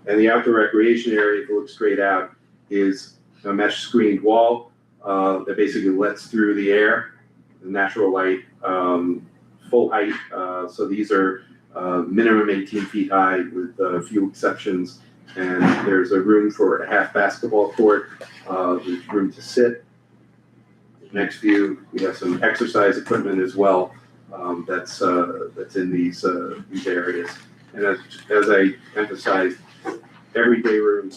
And the outdoor recreation area, if you look straight out, is a mesh screened wall that basically lets through the air, the natural light, full height. So these are minimum 18 feet high with a few exceptions. And there's a room for a half basketball court. There's room to sit. Next view, we have some exercise equipment as well that's in these areas. And as I emphasized, every day room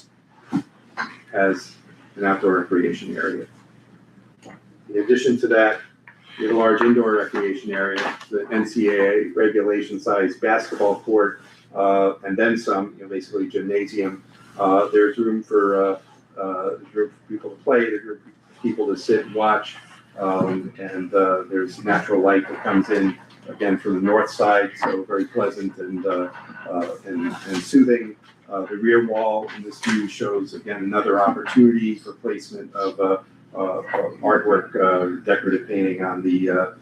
has an outdoor recreation area. In addition to that, we have a large indoor recreation area, the NCAA regulation size basketball court, and then some, basically gymnasium. There's room for people to play, there's room for people to sit and watch, and there's natural light that comes in, again, from the north side, so very pleasant and soothing. The rear wall in this view shows, again, another opportunity for placement of artwork, decorative painting on the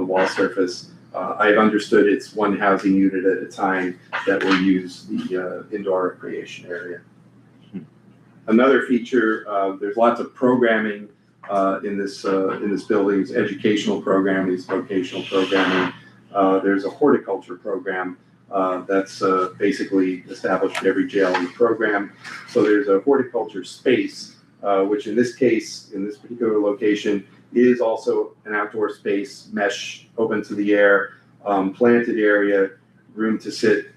wall surface. I've understood it's one housing unit at a time that will use the indoor recreation area. Another feature, there's lots of programming in this building. It's educational programming, it's vocational programming. There's a horticulture program that's basically established in every jail in the program. So there's a horticulture space, which in this case, in this particular location, is also an outdoor space, mesh, open to the air, planted area, room to sit.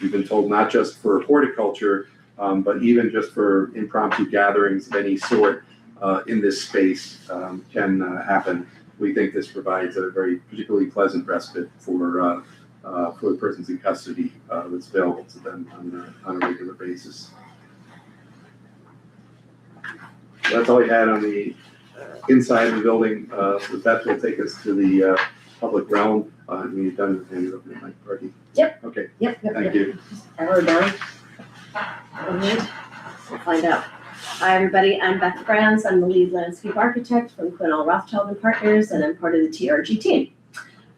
We've been told not just for horticulture, but even just for impromptu gatherings of any sort in this space can happen. We think this provides a very particularly pleasant respite for the persons in custody that's available to them on a regular basis. That's all we had on the inside of the building. So Beth will take us to the public realm. When you're done, hand it over to Mike Party. Yep. Okay. Yep. Thank you. Are we done? right, we'll find out. Hi, everybody, I'm Beth Franz, I'm the lead landscape architect from Quinnell Rothschild and Partners, and I'm part of the TRG team.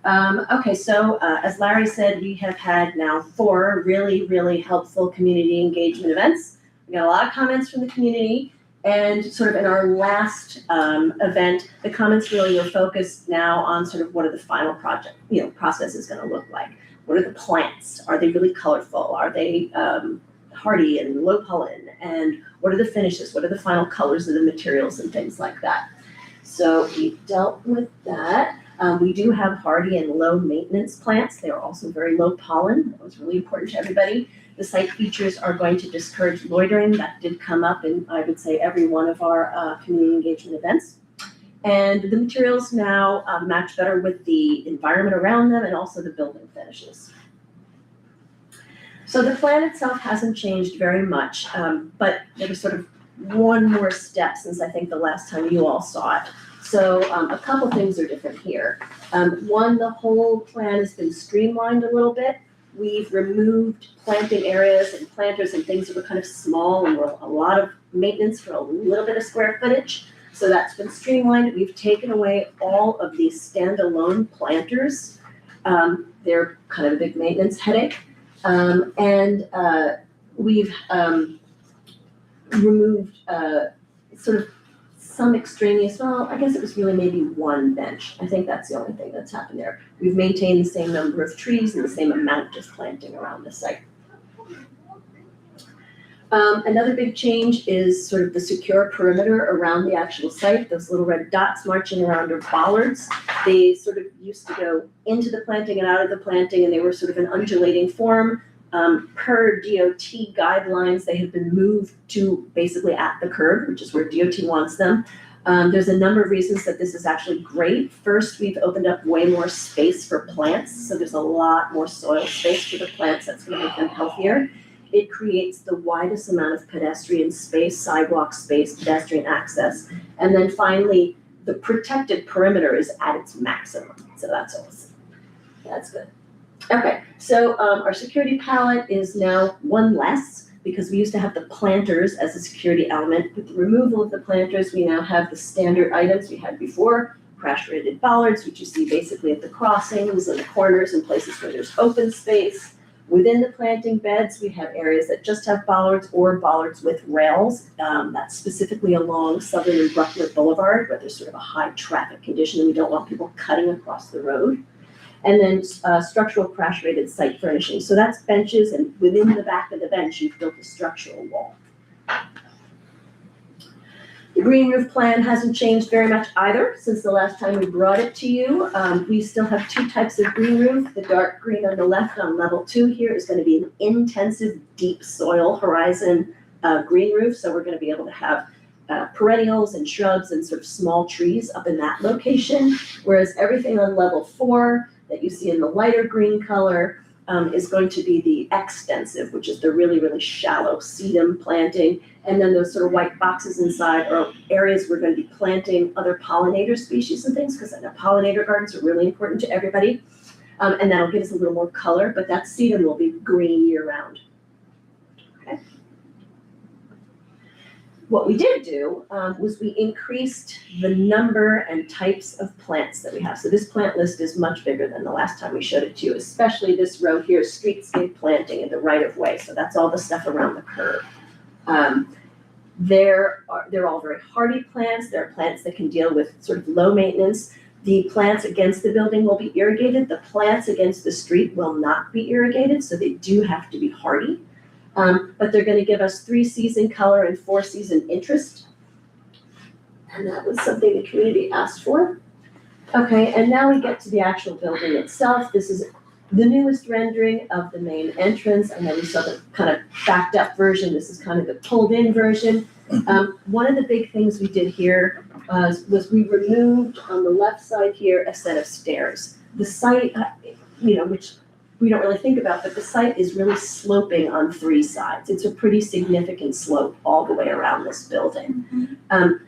Okay, so as Larry said, we have had now 4 really, really helpful community engagement events. We got a lot of comments from the community, and sort of in our last event, the comments really were focused now on sort of what are the final project, process is gonna look like. What are the plants? Are they really colorful? Are they hardy and low pollen? And what are the finishes? What are the final colors of the materials and things like that? So we dealt with that. We do have hardy and low maintenance plants. They are also very low pollen. That was really important to everybody. The site features are going to discourage loitering. That did come up in, I would say, every one of our community engagement events. And the materials now match better with the environment around them and also the building finishes. So the plan itself hasn't changed very much, but there was sort of one more step since I think the last time you all saw it. So a couple things are different here. One, the whole plan has been streamlined a little bit. We've removed planting areas and planters and things that were kind of small and were a lot of maintenance for a little bit of square footage. So that's been streamlined. We've taken away all of these standalone planters. They're kind of a big maintenance headache. We've removed sort of some extraneous, well, I guess it was really maybe one bench. I think that's the only thing that's happened there. We've maintained the same number of trees and the same amount of planting around the site. Another big change is sort of the secure perimeter around the actual site. Those little red dots marching around are bollards. They sort of used to go into the planting and out of the planting, and they were sort of an undulating form. Per DOT guidelines, they have been moved to basically at the curb, which is where DOT wants them. There's a number of reasons that this is actually great. First, we've opened up way more space for plants, so there's a lot more soil space for the plants. That's going to make them healthier. It creates the widest amount of pedestrian space, sidewalk space, pedestrian access. And then finally, the protected perimeter is at its maximum. So that's awesome. That's good. Okay, so our security palette is now one less because we used to have the planters as a security element. With the removal of the planters, we now have the standard items we had before, crash-rated bollards, which you see basically at the crossings and the corners and places where there's open space. Within the planting beds, we have areas that just have bollards or bollards with rails. That's specifically along Southern and Bruckner Boulevard, where there's sort of a high traffic condition and we don't want people cutting across the road. And then structural crash-rated site furnishing. So that's benches, and within the back of the bench, you've built a structural wall. The green roof plan hasn't changed very much either since the last time we brought it to you. We still have 2 types of green roof. The dark green on the left on level 2 here is going to be an intensive deep soil horizon green roof. So we're going to be able to have perennials and shrubs and sort of small trees up in that location. Whereas everything on level 4 that you see in the lighter green color is going to be the extensive, which is the really, really shallow sedum planting. And then those sort of white boxes inside are areas we're going to be planting other pollinator species and things, because I know pollinator gardens are really important to everybody. And that'll give us a little more color, but that sedum will be green year round. Okay. What we did do was we increased the number and types of plants that we have. So this plant list is much bigger than the last time we showed it to you, especially this row here, streetscape planting in the right of way. So that's all the stuff around the curb. They're all very hardy plants. They're plants that can deal with sort of low maintenance. The plants against the building will be irrigated. The plants against the street will not be irrigated, so they do have to be hardy. But they're going to give us 3-season color and 4-season interest. And that was something the community asked for. Okay, and now we get to the actual building itself. This is the newest rendering of the main entrance, and then we saw the kind of backed up version. This is kind of the pulled in version. One of the big things we did here was we removed on the left side here a set of stairs. The site, which we don't really think about, but the site is really sloping on 3 sides. It's a pretty significant slope all the way around this building.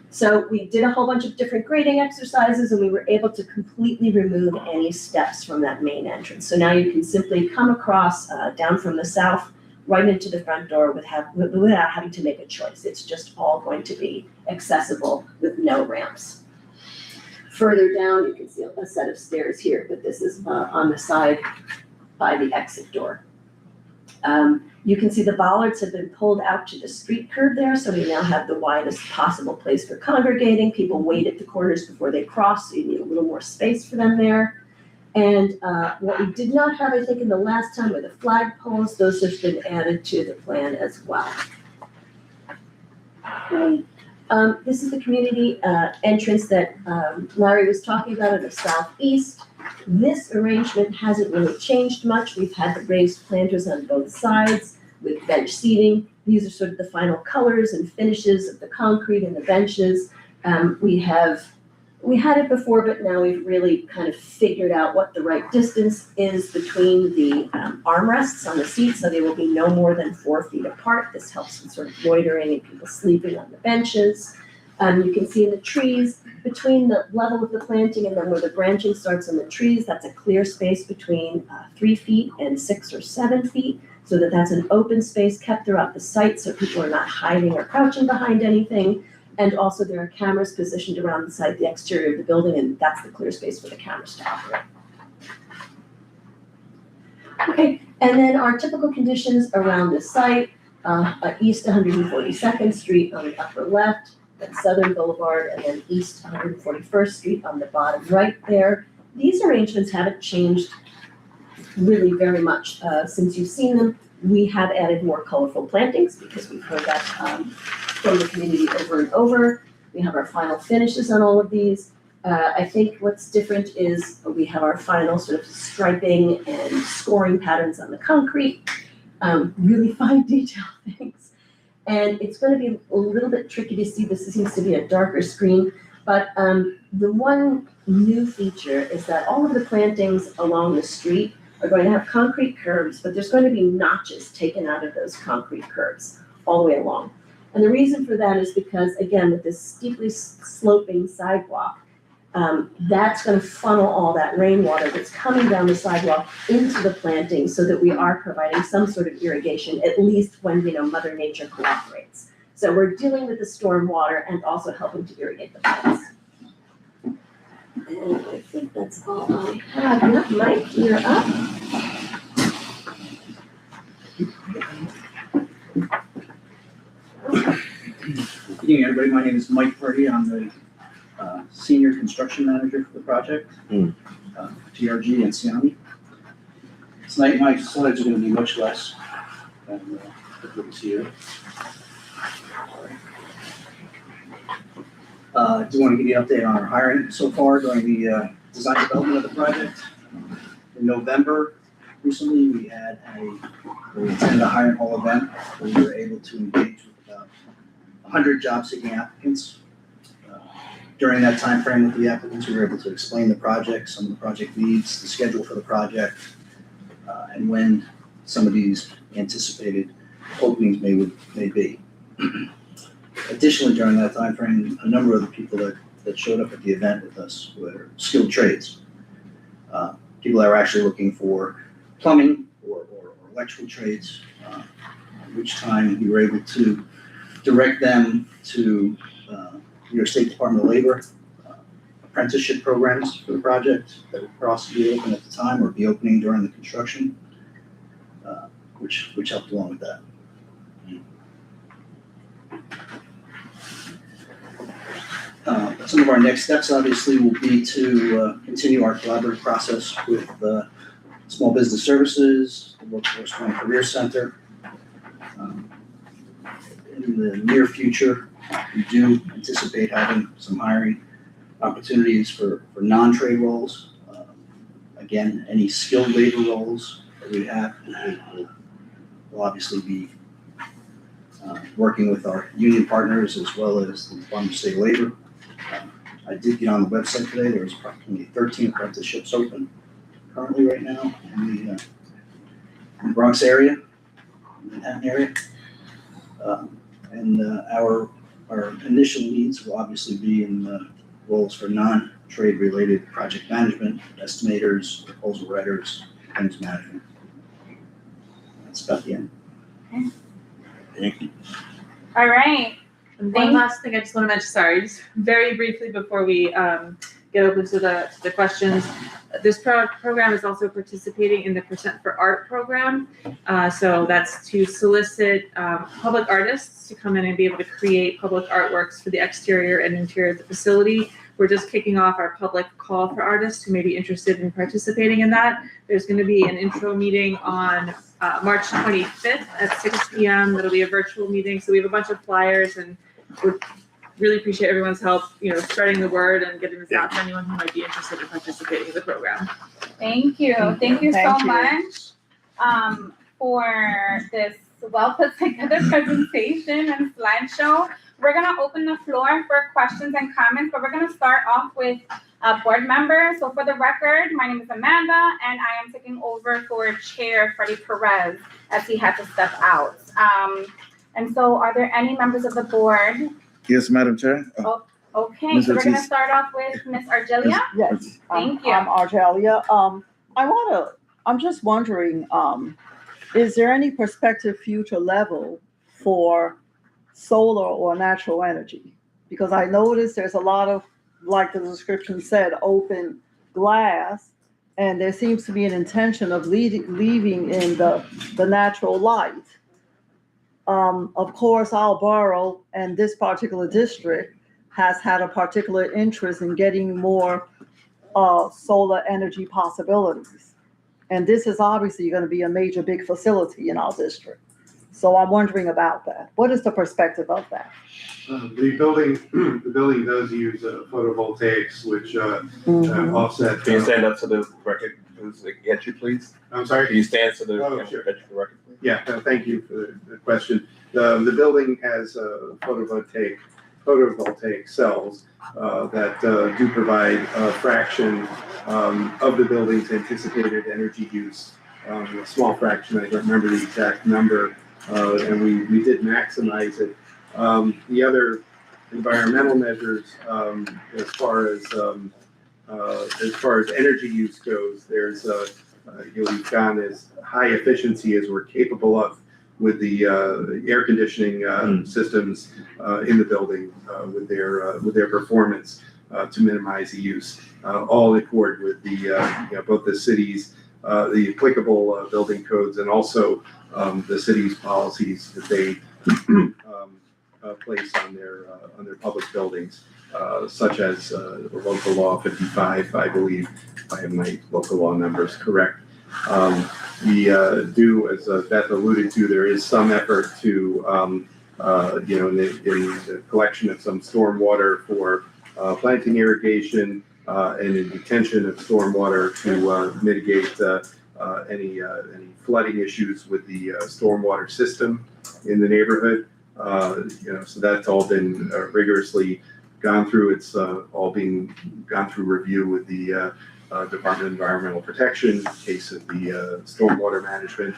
So we did a whole bunch of different grading exercises, and we were able to completely remove any steps from that main entrance. So now you can simply come across down from the south right into the front door without having to make a choice. It's just all going to be accessible with no ramps. Further down, you can see a set of stairs here, but this is on the side by the exit door. You can see the bollards have been pulled out to the street curb there, so we now have the widest possible place for congregating. People wait at the corners before they cross, so you need a little more space for them there. And what we did not have, I think, in the last time were the flag poles. Those have been added to the plan as well. Okay. This is the community entrance that Larry was talking about in the southeast. This arrangement hasn't really changed much. We've had the raised planters on both sides with bench seating. These are sort of the final colors and finishes of the concrete and the benches. We had it before, but now we've really kind of figured out what the right distance is between the armrests on the seats, so they will be no more than 4 feet apart. This helps with sort of loitering and people sleeping on the benches. You can see in the trees, between the level of the planting and then where the branching starts on the trees, that's a clear space between 3 feet and 6 or 7 feet, so that's an open space kept throughout the site, so people are not hiding or crouching behind anything. And also there are cameras positioned around the site, the exterior of the building, and that's the clear space for the cameras to operate. Okay, and then our typical conditions around the site, east 142nd Street on the upper left, then Southern Boulevard, and then east 141st Street on the bottom right there. These arrangements haven't changed really very much since you've seen them. We have added more colorful plantings because we've heard that from the community over and over. We have our final finishes on all of these. I think what's different is we have our final sort of striping and scoring patterns on the concrete, really fine detail things. And it's going to be a little bit tricky to see. This seems to be a darker screen, but the one new feature is that all of the plantings along the street are going to have concrete curbs, but there's going to be notches taken out of those concrete curbs all the way along. And the reason for that is because, again, with this steeply sloping sidewalk, that's going to funnel all that rainwater that's coming down the sidewalk into the planting so that we are providing some sort of irrigation, at least when, Mother Nature cooperates. So we're dealing with the storm water and also helping to irrigate the plants. And I think that's all I have. Mike, you're up. Good evening, everybody. My name is Mike Purdy. I'm the Senior Construction Manager for the project, TRG and Siami. Tonight, my slides are going to be much less than what is here. I do want to give you an update on our hiring so far during the design development of the project. In November, recently, we attended a hiring hall event where we were able to engage with about 100 job-seeking applicants. During that time frame with the applicants, we were able to explain the project, some of the project needs, the schedule for the project, and when some of these anticipated openings may be. Additionally, during that time frame, a number of the people that showed up at the event with us were skilled trades. People that were actually looking for plumbing or electrical trades, at which time we were able to direct them to New York State Department of Labor apprenticeship programs for the project that would possibly open at the time or be opening during the construction, which helped along with that. Some of our next steps obviously will be to continue our collaborative process with Small Business Services, the Workforce and Career Center. In the near future, we do anticipate having some hiring opportunities for non-trade roles. Again, any skilled labor roles that we have, we'll obviously be working with our union partners as well as the Department of State Labor. I did get on the website today. There's approximately 13 apprenticeships open currently right now in the Bronx area, Manhattan area. Our initial needs will obviously be in the roles for non-trade related project management, estimators, proposal writers, claims management. That's about the end. Thank you. All right. And Thank- one last thing I just want to mention, sorry, just very briefly before we get open to the questions. This program is also participating in the Percent for Art program. So that's to solicit public artists to come in and be able to create public artworks for the exterior and interior of the facility. We're just kicking off our public call for artists who may be interested in participating in that. There's going to be an intro meeting on March 25th at 6 p.m. It'll be a virtual meeting. So we have a bunch of flyers and would really appreciate everyone's help, spreading the word and getting this out to anyone who might be interested in participating in the program. Thank you. Thank you so Thank you. much for this well put together presentation and slideshow. We're gonna open the floor for questions and comments, but we're gonna start off with board members. So for the record, my name is Amanda, and I am taking over for Chair Freddie Perez as he had to step out. And so are there any members of the board? Yes, Madam Chair. Okay, Ms. so we're gonna Ortiz. start off with Ms. Argelia. Yes. Thank you. I'm Argelia. I'm just wondering, is there any prospective future level for solar or natural energy? Because I noticed there's a lot of, like the description said, open glass, and there seems to be an intention of leaving in the natural light. Of course, our borough and this particular district has had a particular interest in getting more solar energy possibilities. And this is obviously going to be a major big facility in our district. So I'm wondering about that. What is the perspective of that? The building does use photovoltaics, which offset. Can you stand up to the record, get you, please? I'm sorry? Can you stand to the, Oh, sure. get you the record, please? Yeah, thank you for the question. The building has photovoltaic cells that do provide a fraction of the building's anticipated energy use. A small fraction, I don't remember the exact number, and we did maximize it. The other environmental measures, as far as energy use goes, there's we've gone as high efficiency as we're capable of with the air conditioning systems in the building with their performance to minimize the use. All in accord with the both the city's the applicable building codes and also the city's policies that they place on their public buildings, such as local law 55, I believe, if I have my local law numbers correct. We do, as Beth alluded to, there is some effort to, in the collection of some stormwater for planting irrigation and in detention of stormwater to mitigate any flooding issues with the stormwater system in the neighborhood. So that's all been rigorously gone through. It's all being gone through review with the Department of Environmental Protection in case of the stormwater management,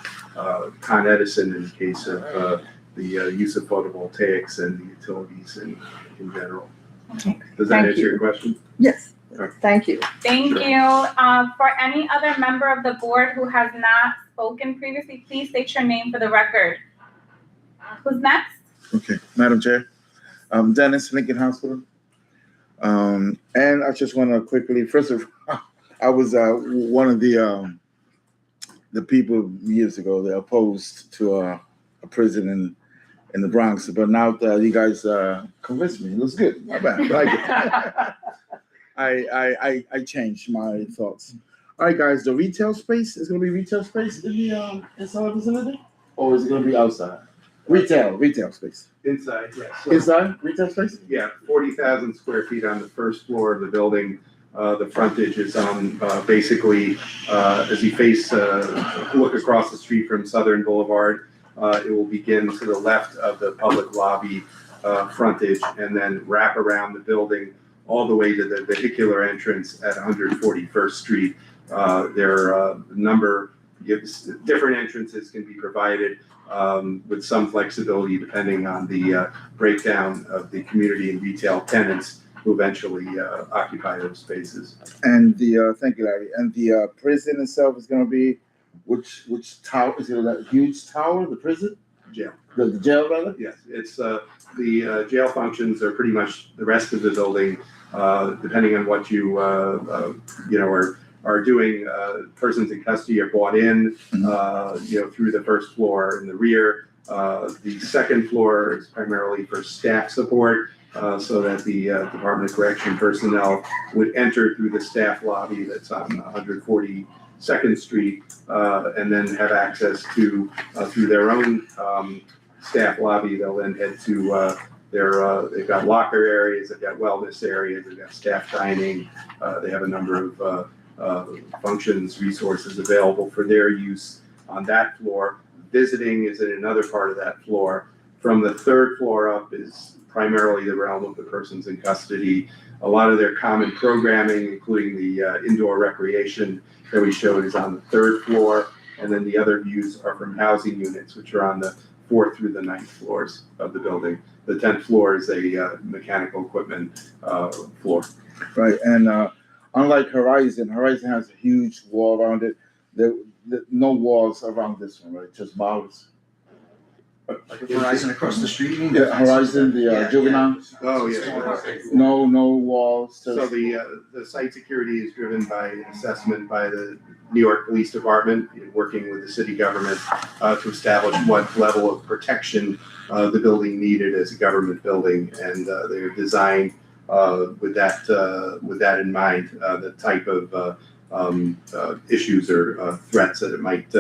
Con Edison in case of the use of photovoltaics and the utilities in general. Okay. Does that Thank answer you. your question? Yes, Okay. thank you. Thank Sure. you. For any other member of the board who has not spoken previously, please state your name for the record. Who's next? Okay, Madam Chair. Dennis, Lincoln Hospital. And I just want to quickly, first of all, I was one of the people years ago that opposed to a prison in the Bronx, but now that you guys convinced me, it looks good. Not bad. I like it. I changed my thoughts. All right, guys, the retail space is going to be retail space in the inside the vicinity, or is it going to be outside? Retail space. Inside, yes. So, Inside retail space? yeah, 40,000 square feet on the first floor of the building. The frontage is on basically as you face look across the street from Southern Boulevard. It will begin to the left of the public lobby frontage and then wrap around the building all the way to the vehicular entrance at 141st Street. There are a number of different entrances can be provided with some flexibility depending on the breakdown of the community and retail tenants who eventually occupy those spaces. And the thank you, Larry. And the prison itself is going to be which tower? Is it that huge tower? The prison? jail. The jail, brother? Yes, it's, the jail functions are pretty much the rest of the building, depending on what you know, are doing. Persons in custody are brought in, you know, through the first floor in the rear. The second floor is primarily for staff support, so that the Department of Correction personnel would enter through the staff lobby that's on 142nd Street, and then have access to, through their own staff lobby. They'll then head to they've got locker areas, they've got wellness areas, they've got staff dining. They have a number of functions, resources available for their use on that floor. Visiting is in another part of that floor. From the third floor up is primarily the realm of the persons in custody. A lot of their common programming, including the indoor recreation that we showed, is on the third floor. And then the other views are from housing units, which are on the 4th through the 9th floors of the building. The 10th floor is a mechanical equipment floor. Right, and unlike Horizon has a huge wall around it. There no walls around this one, right? Just bars. Verizon across the street? Yeah, Horizon, the juvenile. Oh, yeah. No walls. So the site security is driven by assessment by the New York Police Department, working with the city government to establish what level of protection the building needed as a government building, and they're designed with that in mind, the type of issues or threats that it might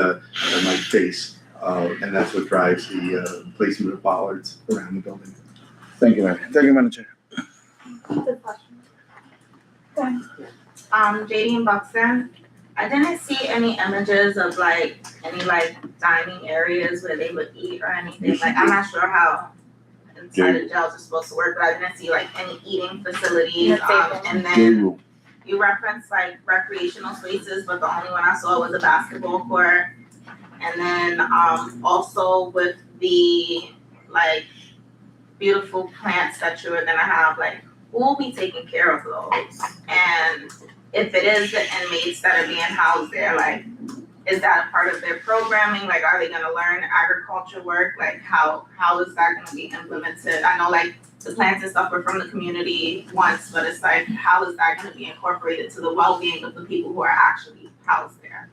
face. And that's what drives the placement of bollards around the building. Thank you, Madam. Thank you, Madam Chair. Good question. JD and Buxton, I didn't see any images of any dining areas where they would eat or anything. Like, I'm not sure how inside of jails are supposed to work, but I didn't see any eating facilities. And then you referenced recreational spaces, but the only one I saw was a basketball court. And then also with the beautiful plants that you are gonna have, who will be taking care of those? And if it is the inmates that are being housed there, is that a part of their programming? Are they gonna learn agriculture work? How is that gonna be implemented? I know the plants and stuff were from the community once, but it's how is that gonna be incorporated to the well-being of the people who are actually housed there?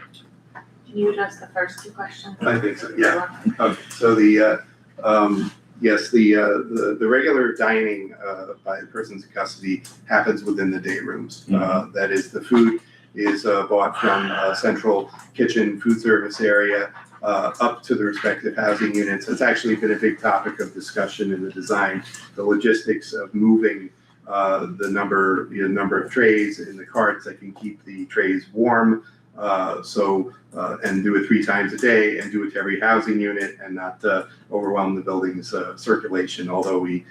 Can you address the first two questions? I think so, yeah. Okay, so the yes, the regular dining by the persons in custody happens within the day rooms. That is, the food is bought from a central kitchen food service area up to the respective housing units. It's actually been a big topic of discussion in the design, the logistics of moving the number of trays in the carts that can keep the trays warm. And do it 3 times a day and do it to every housing unit and not overwhelm the building's circulation, although we're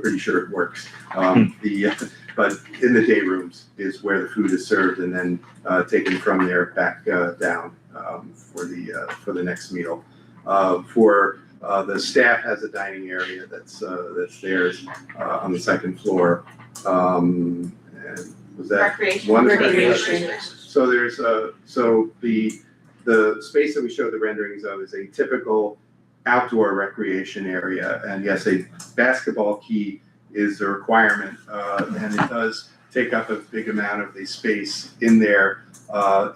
pretty sure it works. But in the day rooms is where the food is served and then taken from there back down for the next meal. For the staff has a dining area that's theirs on the 2nd floor. And was that Recreation. So there's so the space that we showed the renderings of is a typical outdoor recreation area, and yes, a basketball key is a requirement, and it does take up a big amount of the space in there,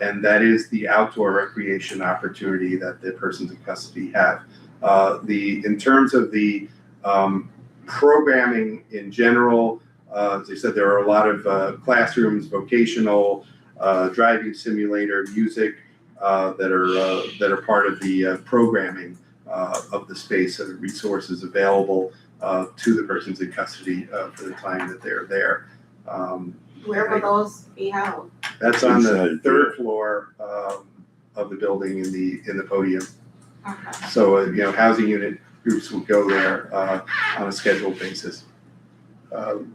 and that is the outdoor recreation opportunity that the persons in custody have. In terms of the programming in general, as I said, there are a lot of classrooms, vocational, driving simulator, music that are part of the programming of the space, and the resources available to the persons in custody for the time that they're there. Where will those be held? That's on the 3rd floor of the building in the podium. Okay. So housing unit groups will go there on a scheduled basis.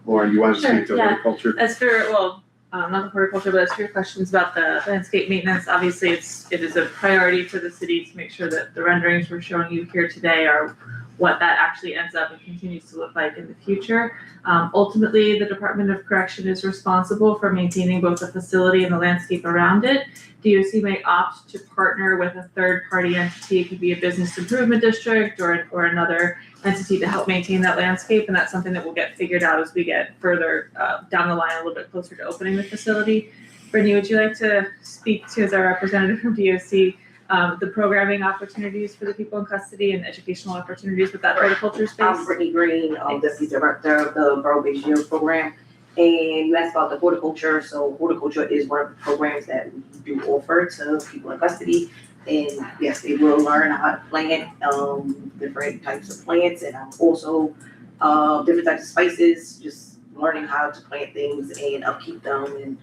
Lauren, you want to speak to horticulture? As for, not the horticulture, but as for your questions about the landscape maintenance, obviously it is a priority for the city to make sure that the renderings we're showing you here today are what that actually ends up and continues to look like in the future. Ultimately, the Department of Correction is responsible for maintaining both the facility and the landscape around it. DOC may opt to partner with a third-party entity. It could be a business improvement district or another entity to help maintain that landscape, and that's something that will get figured out as we get further down the line, a little bit closer to opening the facility. Brittany, would you like to speak to, as our representative from DOC, the programming opportunities for the people in custody and educational opportunities with that horticulture space? I'm Brittany Green, Deputy Director of the Borough-Based Yields Program. And you asked about the horticulture, so horticulture is one of the programs that we do offer to people in custody. And yes, they will learn how to plant different types of plants, and also different types of spices, just learning how to plant things and upkeep them. And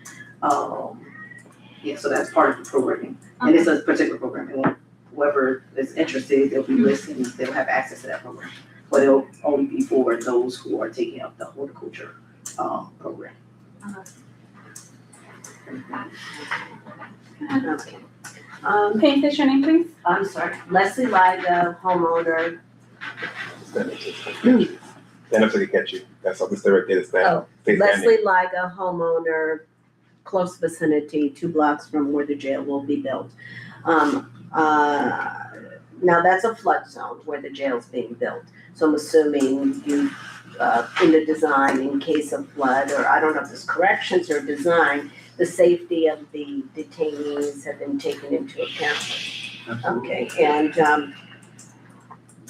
yeah, so that's part of the programming. And it's a particular program, and whoever is interested, they'll be listed, and they'll have access to that program. But it'll only be for those who are taking up the horticulture program. Okay. Can you say your name, please? I'm sorry, Leslie Liga, homeowner. Stand up so they catch you. That's all. Mr. Right there. Stand. Oh, Leslie Liga, homeowner, close vicinity, 2 blocks from where the jail will be built. Now that's a flood zone where the jail's being built. So I'm assuming you, in the design, in case of flood, or I don't know if there's corrections or design, the safety of the detainees have been taken into account. Okay, and Is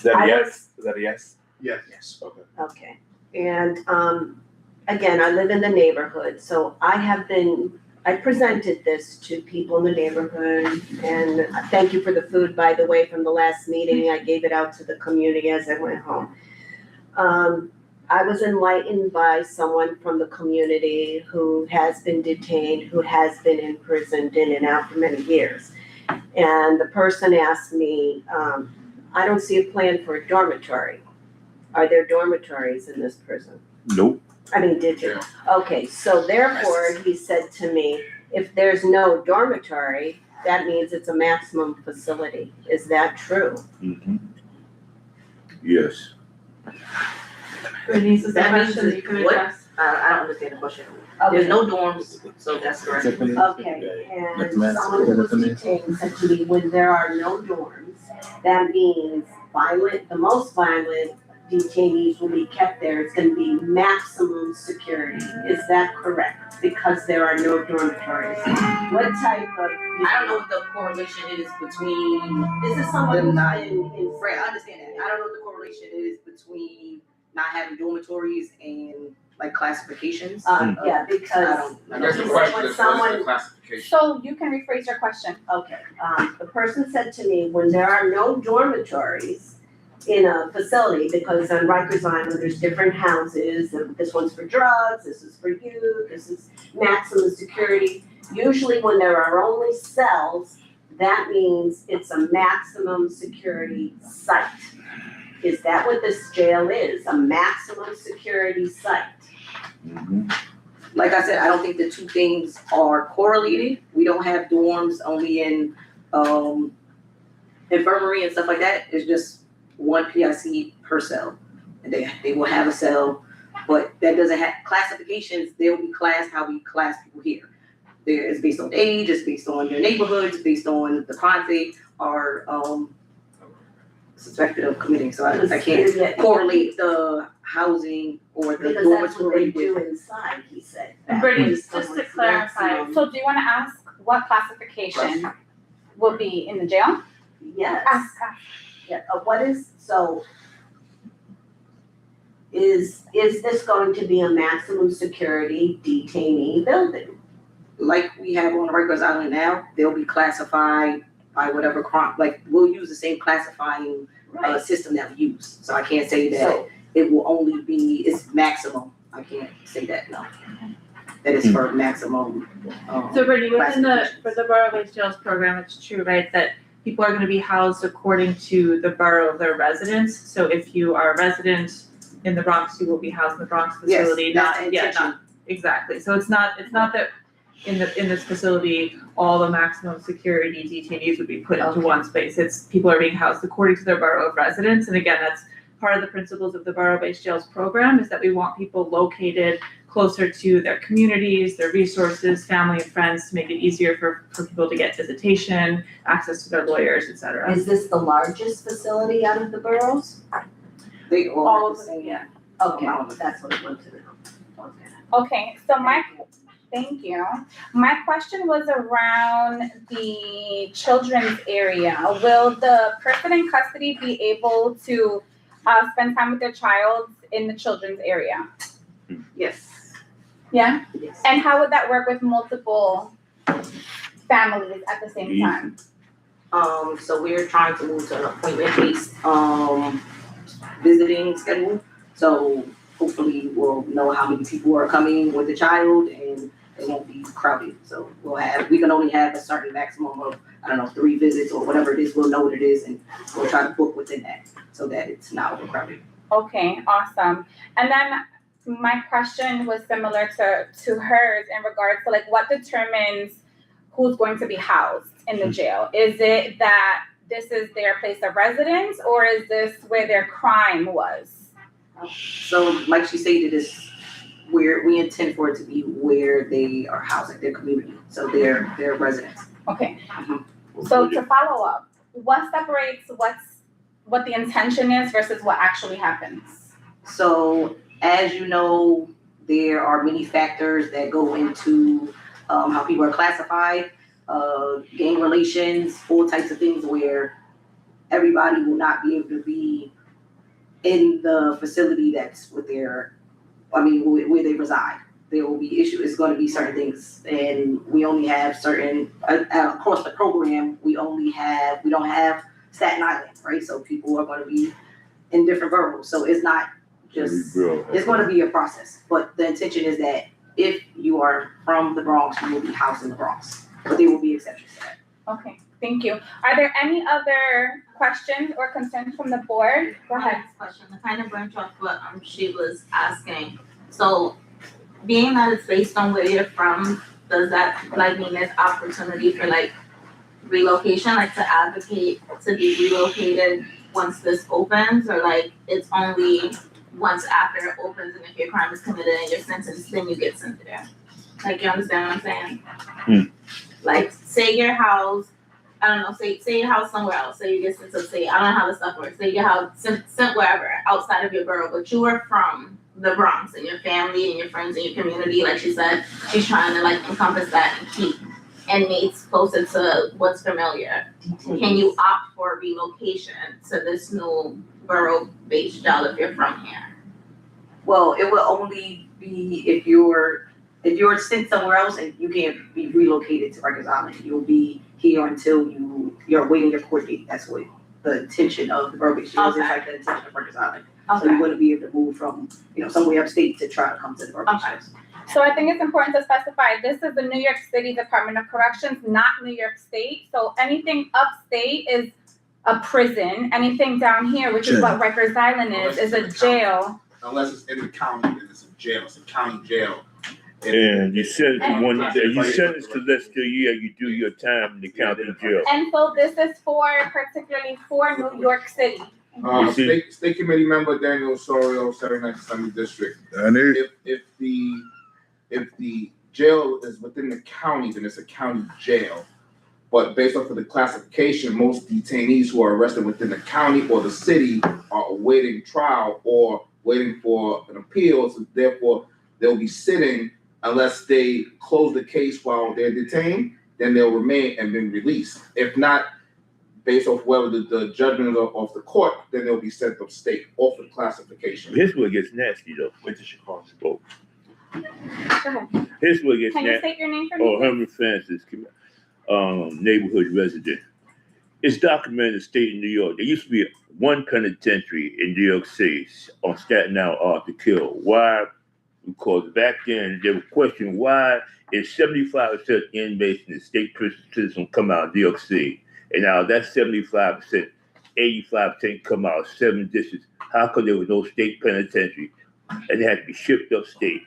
that a yes? Is that a yes? Yes. Okay. okay, and again, I live in the neighborhood, so I presented this to people in the neighborhood, and thank you for the food, by the way, from the last meeting. I gave it out to the community as I went home. I was enlightened by someone from the community who has been detained, who has been imprisoned in and out for many years. And the person asked me, I don't see a plan for a dormitory. Are there dormitories in this prison? Nope. I mean, did you? Okay, so therefore, he said to me, if there's no dormitory, that means it's a maximum facility. Is that true? Mm-hmm. Yes. Brittany, is That that means question you can what? address? I don't understand the question. There's no dorms, so that's correct. Okay, and someone who was detained said to me, when there are no dorms, that means the most violent detainees will be kept there. It's gonna be maximum security. Is that correct? Because there are no dormitories. What type of? I don't know what the correlation is between. This is someone who's not been in. Right, I understand that. I don't know what the correlation is between not having dormitories and like classifications. Yeah, because I guess the when someone, classification. So you can rephrase your question. okay, the person said to me, when there are no dormitories in a facility, because on Rikers Island, there's different houses, and this one's for drugs, this is for you, this is maximum security. Usually when there are only cells, that means it's a maximum security site. Is that what this jail is, a maximum security site? Mm-hmm. Like I said, I don't think the two things are correlated. We don't have dorms only in infirmary and stuff like that. It's just one PIC per cell. And they will have a cell, but that doesn't have classifications. They'll be classed how we class people here. It's based on age, it's based on their neighborhoods, it's based on the crimes they are suspected of committing. So I can't correlate the housing or the Because that's what they dormitory do with. inside, he said. And Brittany, That just is to clarify, maximum. so do you wanna ask what classification will be in the jail? Yes. Ask. Yeah, what is, so is this going to be a maximum security detainee building? Like we have on Rikers Island now, they'll be classified by whatever crime, like we'll use the same classifying Right. system that we use. So I can't say that So- it will only be, it's maximum. I can't say that, no. That is for maximum. So Brittany, within the, classifications. for the borough-based jails program, it's true, right, that people are gonna be housed according to the borough of their residence. So if you are a resident in the Bronx, you will be housed in the Bronx Yes, facility, that's not, the yeah, intention. not, exactly. So it's not that in this facility, all the maximum security detainees would be put into Okay. one space. It's, people are being housed according to their borough of residence, and again, that's part of the principles of the borough-based jails program is that we want people located closer to their communities, their resources, family and friends, to make it easier for people to get visitation, access to their lawyers, et cetera. Is this the largest facility out of the boroughs? They all All are of the them, same? yeah. Okay, that's what I wanted to know. Okay, so thank you. My question was around the children's area. Will the person in custody be able to spend time with their child in the children's area? Yes. Yeah? Yes. And how would that work with multiple families at the same time? So we're trying to move to an appointment-based, visiting schedule. So hopefully we'll know how many people are coming with the child and it won't be crowded. So we can only have a certain maximum of, 3 visits or whatever it is. We'll know what it is and we'll try to book within that so that it's not overcrowded. Okay, awesome. And then my question was similar to hers in regards to like what determines who's going to be housed in the jail? Is it that this is their place of residence or is this where their crime was? So like she stated, it's where we intend for it to be where they are housed, like their community, so their residents. Okay. So to follow up, what separates what the intention is versus what actually happens? So as you know, there are many factors that go into how people are classified, gang relations, all types of things where everybody will not be able to be in the facility that's where they reside. There will be issues, it's gonna be certain things, and we only have certain, across the program, we don't have Staten Island, right? So people are gonna be in different boroughs, so it's not just, it's gonna be a process. But the intention is that if you are from the Bronx, you will be housed in the Bronx, but there will be exceptions to that. Okay, thank you. Are there any other questions or concerns from the board? Go ahead. Next question, to kind of branch off what she was asking. So being that it's based on where you're from, does that like mean there's opportunity for like relocation, like to advocate to be relocated once this opens, or like it's only once after it opens and if your crime is committed and you're sentenced, then you get sent there? Like, you understand what I'm saying? Like, say your house, I don't know, say your house somewhere else, say you get sent to, say, I don't know how this stuff works, say your house sent wherever, outside of your borough, but you are from the Bronx and your family and your friends and your community, like she said, she's trying to like encompass that and keep inmates closer to what's familiar. Can you opt for relocation to this new borough-based jail if you're from here? Well, it will only be if you're sent somewhere else and you can't be relocated to Rikers Island. You'll be here until you're waiting your court date. That's what the intention of the borough-based jail is, like the intention of Rikers Island. So you wouldn't be able to move from, somewhere upstate to try to come to the borough-based jail. So I think it's important to specify, this is the New York City Department of Corrections, not New York State. So anything upstate is a prison. Anything down here, which is what Rikers Island is a jail. Unless it's in the county, then it's a jail, it's a county jail. And you sentence to less than a year, you do your time in the county jail. And so this is particularly for New York City. State Committee Member Daniel Osorio, 79th Assembly District. If the jail is within the county, then it's a county jail. But based off of the classification, most detainees who are arrested within the county or the city are awaiting trial or waiting for an appeal, so therefore they'll be sitting unless they close the case while they're detained, then they'll remain and then released. If not, based off whether the judgment of the court, then they'll be sent upstate off the classification. Here's where it gets nasty though. Wait till she calls. Go ahead. Here's where it gets Can you nasty. state your name for me? Herman Francis, neighborhood resident. It's documented in the state of New York. There used to be one penitentiary in New York City on Staten Island, Arthur Kill. Why? Because back then they were questioning why is 75% inmates in the state prison system come out of New York City, and now that's 75%, 85% come out of 7 districts. How come there was no state penitentiary, and they had to be shipped upstate?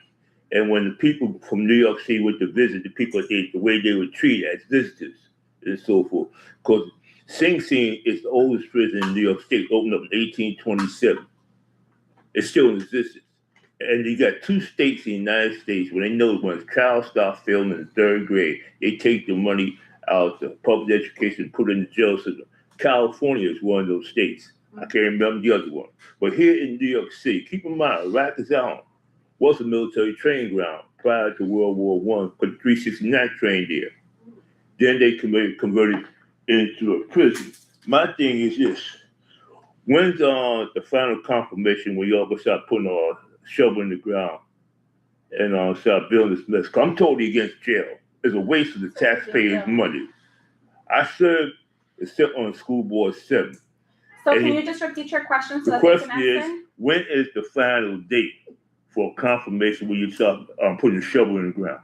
And when the people from New York City went to visit, the people, the way they were treated as visitors and so forth. Because Sing Sing is the oldest prison in New York State, opened up in 1827. It's still in existence. And you got 2 states in the United States where they know when a child starts failing in the 3rd grade, they take the money out of public education and put it in the jail system. California is one of those states. I can't remember the other one. But here in New York City, keep in mind, Rikers Island was a military training ground prior to World War I, put 369 trained there. Then they converted into a prison. My thing is this. When's the final confirmation when y'all gonna start putting a shovel in the ground and start building this mess? 'Cause I'm totally against jail. It's a waste of the taxpayers' money. I served and sit on school board 7. So And can you just repeat your question so the that they can question is, answer? when is the final date for confirmation when you start putting a shovel in the ground?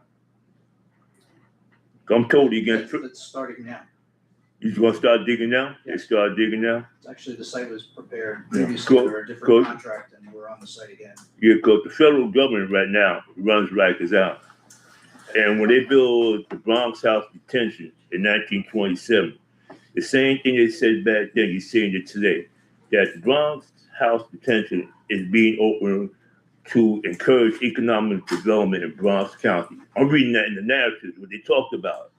I'm totally against. It's starting now. You gonna start digging now? They Yes. start digging now? Actually, the site was prepared Yeah. previously Go- for a different go- contract, and we're on the site again. Yeah, because the federal government right now runs Rikers Island. And when they built the Bronx House Detention in 1927, the same thing they said back then, you're saying it today, that the Bronx House Detention is being opened to encourage economic development in Bronx County. I'm reading that in the narratives, what they talked about.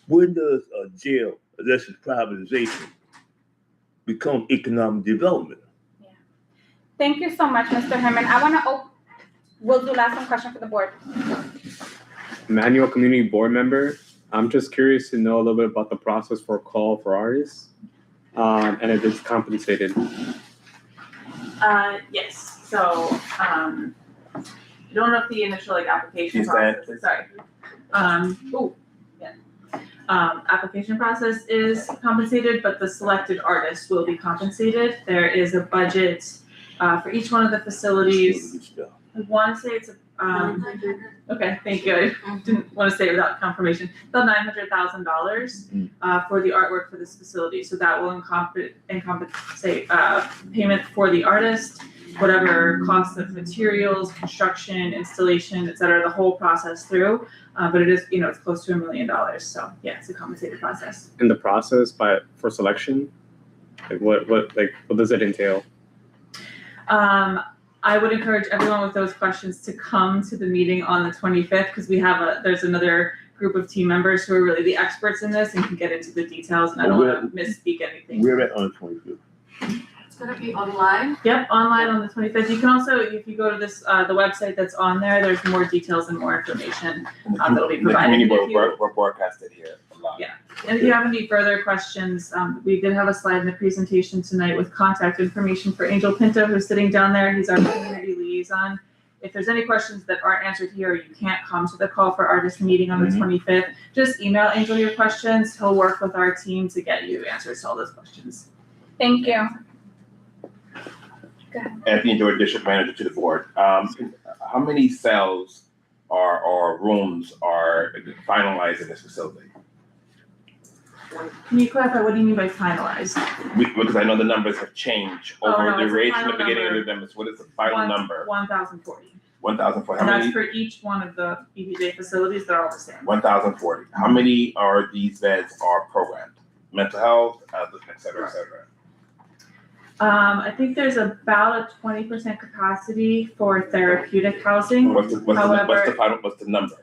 When does a jail, unless it's privatization, become economic development? Thank you so much, Mr. Herman. I want to we'll do last one question for the board. Manual community board member. I'm just curious to know a little bit about the process for a call for artists, and if it's compensated. Yes, so, I don't know if the initial like application process, sorry. Application process is compensated, but the selected artist will be compensated. There is a budget, for each one of the facilities. I want to say it's, okay, thank you. I didn't want to say it without confirmation. About $900,000, for the artwork for this facility. So that will encompass payment for the artist, whatever costs of materials, construction, installation, et cetera, the whole process through. But it is, it's close to $1 million. So yeah, it's a compensated process. In the process for selection, like what does it entail? I would encourage everyone with those questions to come to the meeting on the 25th, because there's another group of team members who are really the experts in this and can get into the details, and I don't want to misspeak anything. We're at on the 25th. It's gonna be online? Yep, online on the 25th. You can also, if you go to this, the website that's on there, there's more details and more information that'll be The provided. community And if you- we're broadcasted here live. Yeah. And if you have any further questions, we did have a slide in the presentation tonight with contact information for Angel Pinto, who's sitting down there. He's our community liaison. If there's any questions that aren't answered here, or you can't come to the call for artist meeting on the 25th, just email Angel your questions. He'll work with our team to get you answers to all those questions. Thank you. Anthony Jordan, District Manager to the board. How many cells or rooms are finalized in this facility? Can you clarify, what do you mean by finalized? Because I know the numbers have changed Oh, over no, the it's a duration, final the beginning of number. the numbers. What is the final number? 1,040. 1,040. And How that's many? for each one of the EBJ facilities, they're all the same. 1,040. How many are these beds are programmed? Mental health, et cetera, et cetera. I think there's about a 20% capacity for therapeutic housing. What's the number?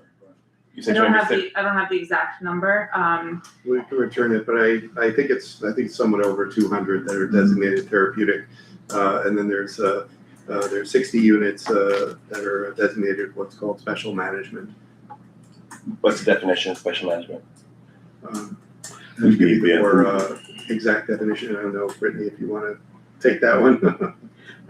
You I said don't 20%. have the exact number. We can return it, but I think it's somewhat over 200 that are designated therapeutic. And then there's 60 units that are designated what's called special management. What's the definition of special management? I'll give you the more exact definition. I don't know, Brittany, if you want to take that one.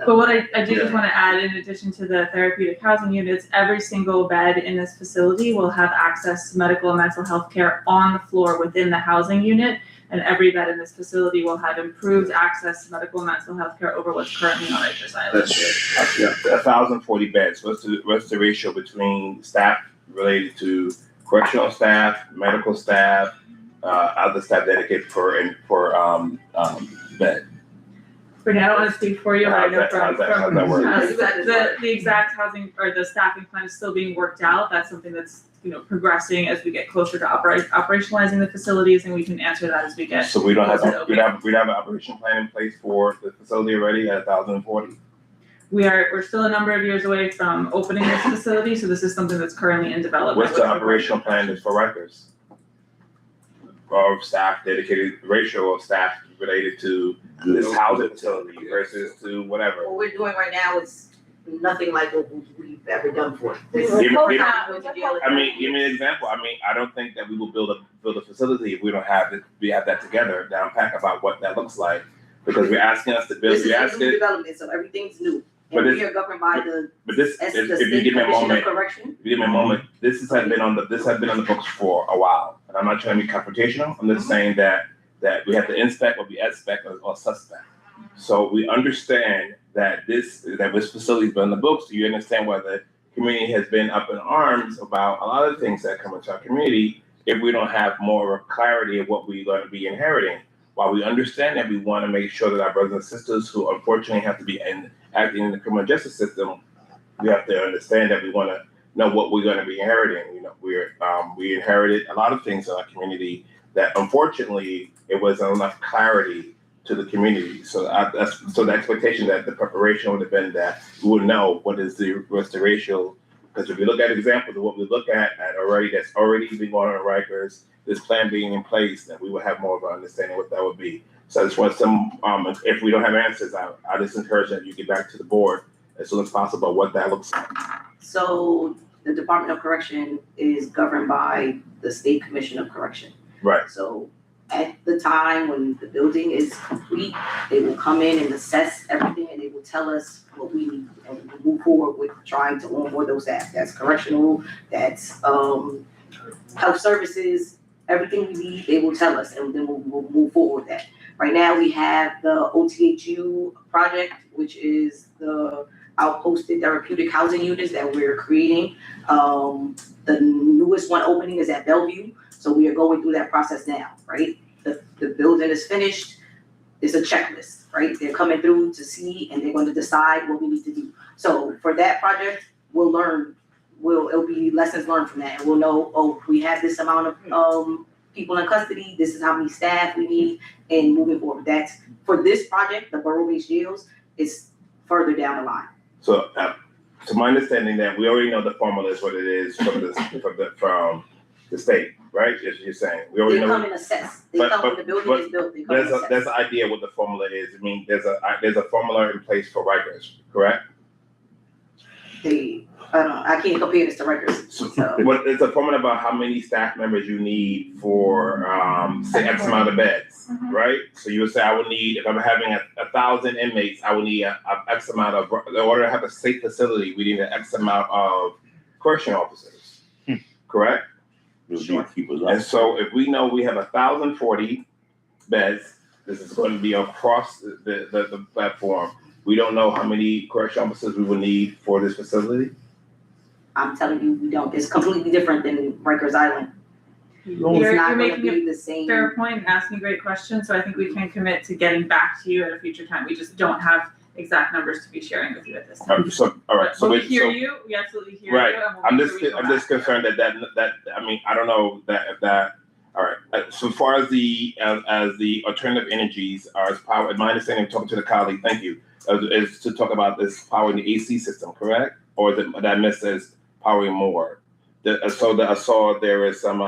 But what I do just want to add, in addition to the therapeutic housing units, every single bed in this facility will have access to medical and mental health care on the floor within the housing unit. And every bed in this facility will have improved access to medical and mental health care over what's currently on Rikers Island. That's yeah. 1,040 beds. What's the ratio between staff related to correctional staff, medical staff, other staff dedicated per bed? Brittany, I don't want to speak for you, but I know How's that work? the exact housing or the staffing plan is still being worked out. That's something that's, progressing as we get closer to operationalizing the facilities, and we can answer that as we get. So we don't have closer to we'd have an operation plan in place for the facility already at 1,040. we're still a number of years away from opening this facility, so this is something that's currently in development. What's the operational plan for Rikers? Of staff, dedicated ratio of staff related to this housing facility versus to whatever. What we're doing right now is nothing like what we've ever done before. Give me an example. I mean, I don't think that we will build a facility if we don't have it, we have that together, down pat about what that looks like. Because you're asking us to build, This is a new development, so everything's new. And we are governed by the if you give me a moment, this has been on the books for a while. And I'm not trying to be confrontational. I'm just saying that we have to inspect or be expect or suspect. So we understand that this facility's been on the books. So you understand why the community has been up in arms about a lot of things that come into our community if we don't have more clarity of what we're going to be inheriting. While we understand that we want to make sure that our brothers and sisters who unfortunately have to be acting in the criminal justice system, we have to understand that we want to know what we're going to be inheriting. You know, we inherited a lot of things in our community that unfortunately it wasn't enough clarity to the community. So the expectation that the preparation would have been that we would know what's the ratio. Because if you look at examples of what we look at already, that's already been going on in Rikers, this plan being in place, then we will have more of an understanding what that would be. So I just want if we don't have answers, I just encourage that you get back to the board as soon as possible what that looks like. So the Department of Correction is governed by the State Commission of Correction. Right. So at the time when the building is complete, they will come in and assess everything and they will tell us what we need and we'll move forward with trying to onboard those staff. That's correctional, that's health services, everything we need, they will tell us and then we'll move forward with that. Right now we have the OTHU project, which is the outposted therapeutic housing units that we're creating. The newest one opening is at Bellevue. So we are going through that process now, right? The building is finished. It's a checklist, right? They're coming through to see and they're going to decide what we need to do. So for that project, we'll learn, it'll be lessons learned from that. And we'll know, oh, we have this amount of people in custody, this is how many staff we need, and moving forward. That's, for this project, the borough-based jails, is further down the line. So, to my understanding that we already know the formula is what it is from the state, right? As you're saying, we already know. They come and assess. They come when the building is built. They come and assess. There's an idea what the formula is. I mean, there's a formula in place for Rikers, correct? I can't compare this to Rikers. So. What it's a formula about how many staff members you need for say X amount of beds, right? So you would say I would need, if I'm having 1,000 inmates, I would need a X amount of, in order to have a safe facility, we need an X amount of correctional officers, correct? Sure. And so if we know we have 1,040 beds, this is going to be across the platform. We don't know how many correctional officers we will need for this facility. I'm telling you, we don't. It's completely different than Rikers Island. You're making a fair point and asking a great question. So I think we can commit to getting back to you at a future time. We just don't have exact numbers to be sharing with you at this time. All right. So we hear you. We absolutely hear right. you. I'm just concerned that I mean, I don't know that. All right. So far as the alternative energies are as power, my understanding of talking to the colleague, thank you, is to talk about this powering the AC system, correct? Or that I missed as powering more. I saw there is some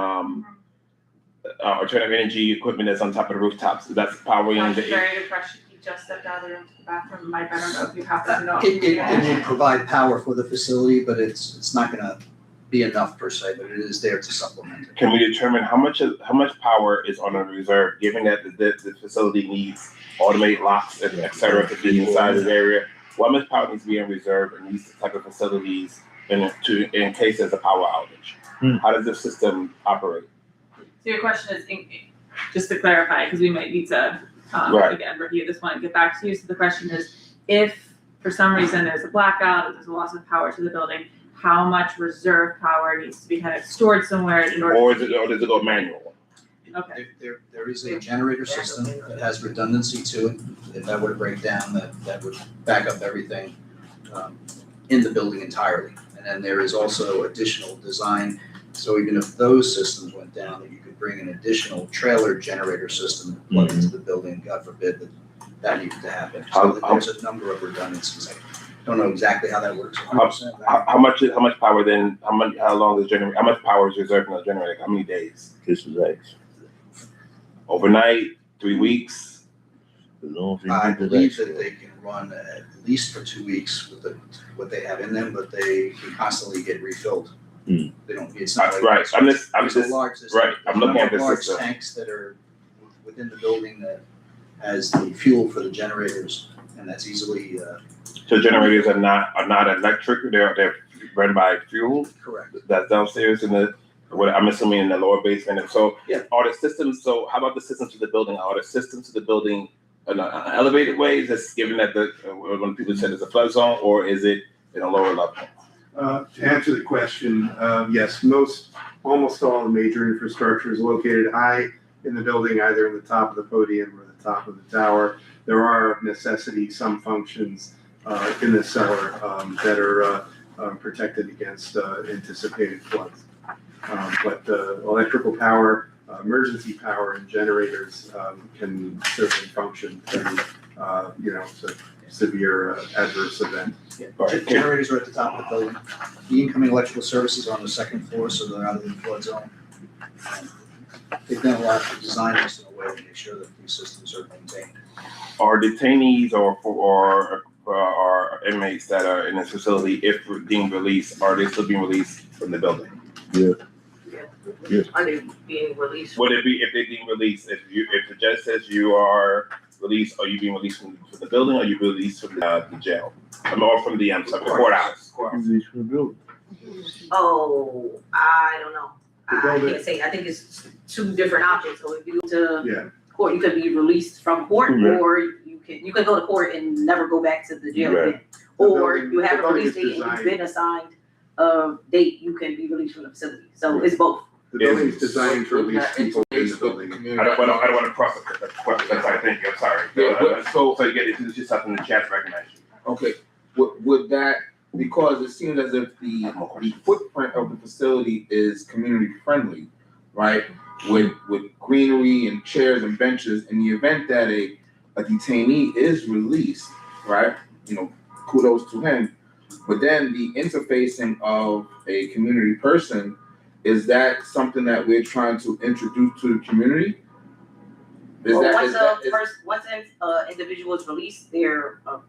alternative energy equipment that's on top of the rooftops. That's powering That's the. very good question. He just stepped out of the bathroom. Mike, I don't know if you happen to know. It will provide power for the facility, but it's not gonna be enough per se, but it is there to supplement it. Can we determine how much power is on a reserve, given that the facility needs automated locks and et cetera to be inside this area? What much power needs to be in reserve in these type of facilities in case there's a power outage? How does the system operate? So your question is, just to clarify, because we might need to again review this one and get back to you. So the question is, if for some reason there's a blackout or there's a loss of power to the building, how much reserve power needs to be kind of stored somewhere in order? Or does it go manual? Okay. There is a generator system that has redundancy to it. If that were to break down, that would back up everything in the building entirely. And then there is also additional design. So even if those systems went down, that you could bring an additional trailer generator system and plug into the building, God forbid that needed to happen. So there's a number of redundancies. Don't know exactly how that works. How much power then, how long is generator, how much power is reserved in the generator? How many days? This is X. Overnight, 3 weeks? I believe that they can run at least for 2 weeks with what they have in them, but they can constantly get refilled. They don't, it's not like. Right, I'm just, There's a large system. right, I'm looking at this Large system. tanks that are within the building that has the fuel for the generators, and that's easily, So generators are not electric, they're run by fuel? correct. That's downstairs in the, what I'm assuming in the lower basement, and so Yeah. are the systems, so how about the systems to the building? Are the systems to the building in an elevated way? Is this given that when people said it's a flood zone, or is it in a lower level? To answer the question, yes, almost all the major infrastructure is located high in the building, either in the top of the podium or the top of the tower. There are of necessity some functions in the cellar that are protected against anticipated floods. But electrical power, emergency power, and generators can certainly function during, severe adverse event. Generators are at the top of the building. The incoming electrical services are on the second floor, so they're out of the flood zone. They've done a lot to design this in a way to make sure that these systems are maintained. Are detainees or inmates that are in this facility, if deemed released, are they still being released from the building? Yeah. Yes. Are they being released? Would it be, if they deem released, if the judge says you are released, are you being released from the building, or are you released from the jail? Or from the courthouse? Released from the building. Oh, I don't know. The I building- can't say, I think it's two different options, so if you go Yeah. to court, you could be released from court, Correct. or you could go to court and never go back to the jail Right. again. Or building- you have the a building release is date and you've designed- been assigned a date, you can be released from the facility, so it's both. The building is designed to release people in the building. I don't wanna cross the question, I'm sorry, thank you, I'm sorry. So you get, it's just something the chat recognize you. Okay, would that, because it seems as if the footprint of the facility is community friendly, right? With greenery and chairs and benches, in the event that a detainee is released, right? Kudos to him. But then the interfacing of a community person, is that something that we're trying to introduce to the community? Once an individual is released, they're a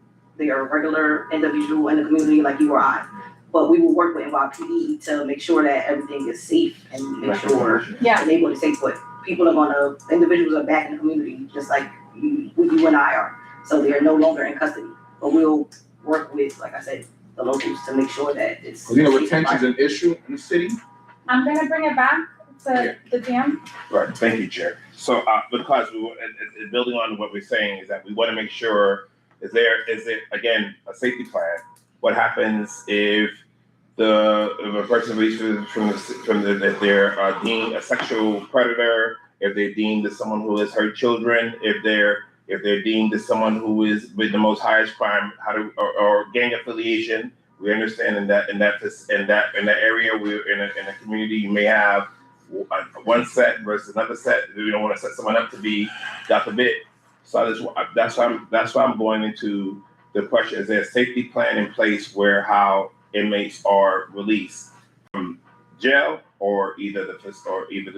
regular individual in the community like you or I. But we will work with NYPD to make sure that everything is safe and make sure Yeah. the neighborhood is safe. But individuals are back in the community, just like you and I are. So they are no longer in custody. But we'll work with, like I said, the locals to make sure that it's. Retention's an issue in the city. I'm gonna bring it back to the jam. Right, thank you, Chair. So, because and building on what we're saying is that we wanna make sure, is there, again, a safety plan? What happens if a person releases if they're deemed a sexual predator, if they're deemed as someone who has hurt children, if they're deemed as someone who is with the most highest crime, or gang affiliation? We understand in that area, we're in a community, you may have one set versus another set. We don't want to set someone up to be, God forbid. So that's why I'm going into the question: is there a safety plan in place where how inmates are released from jail, or either the facility?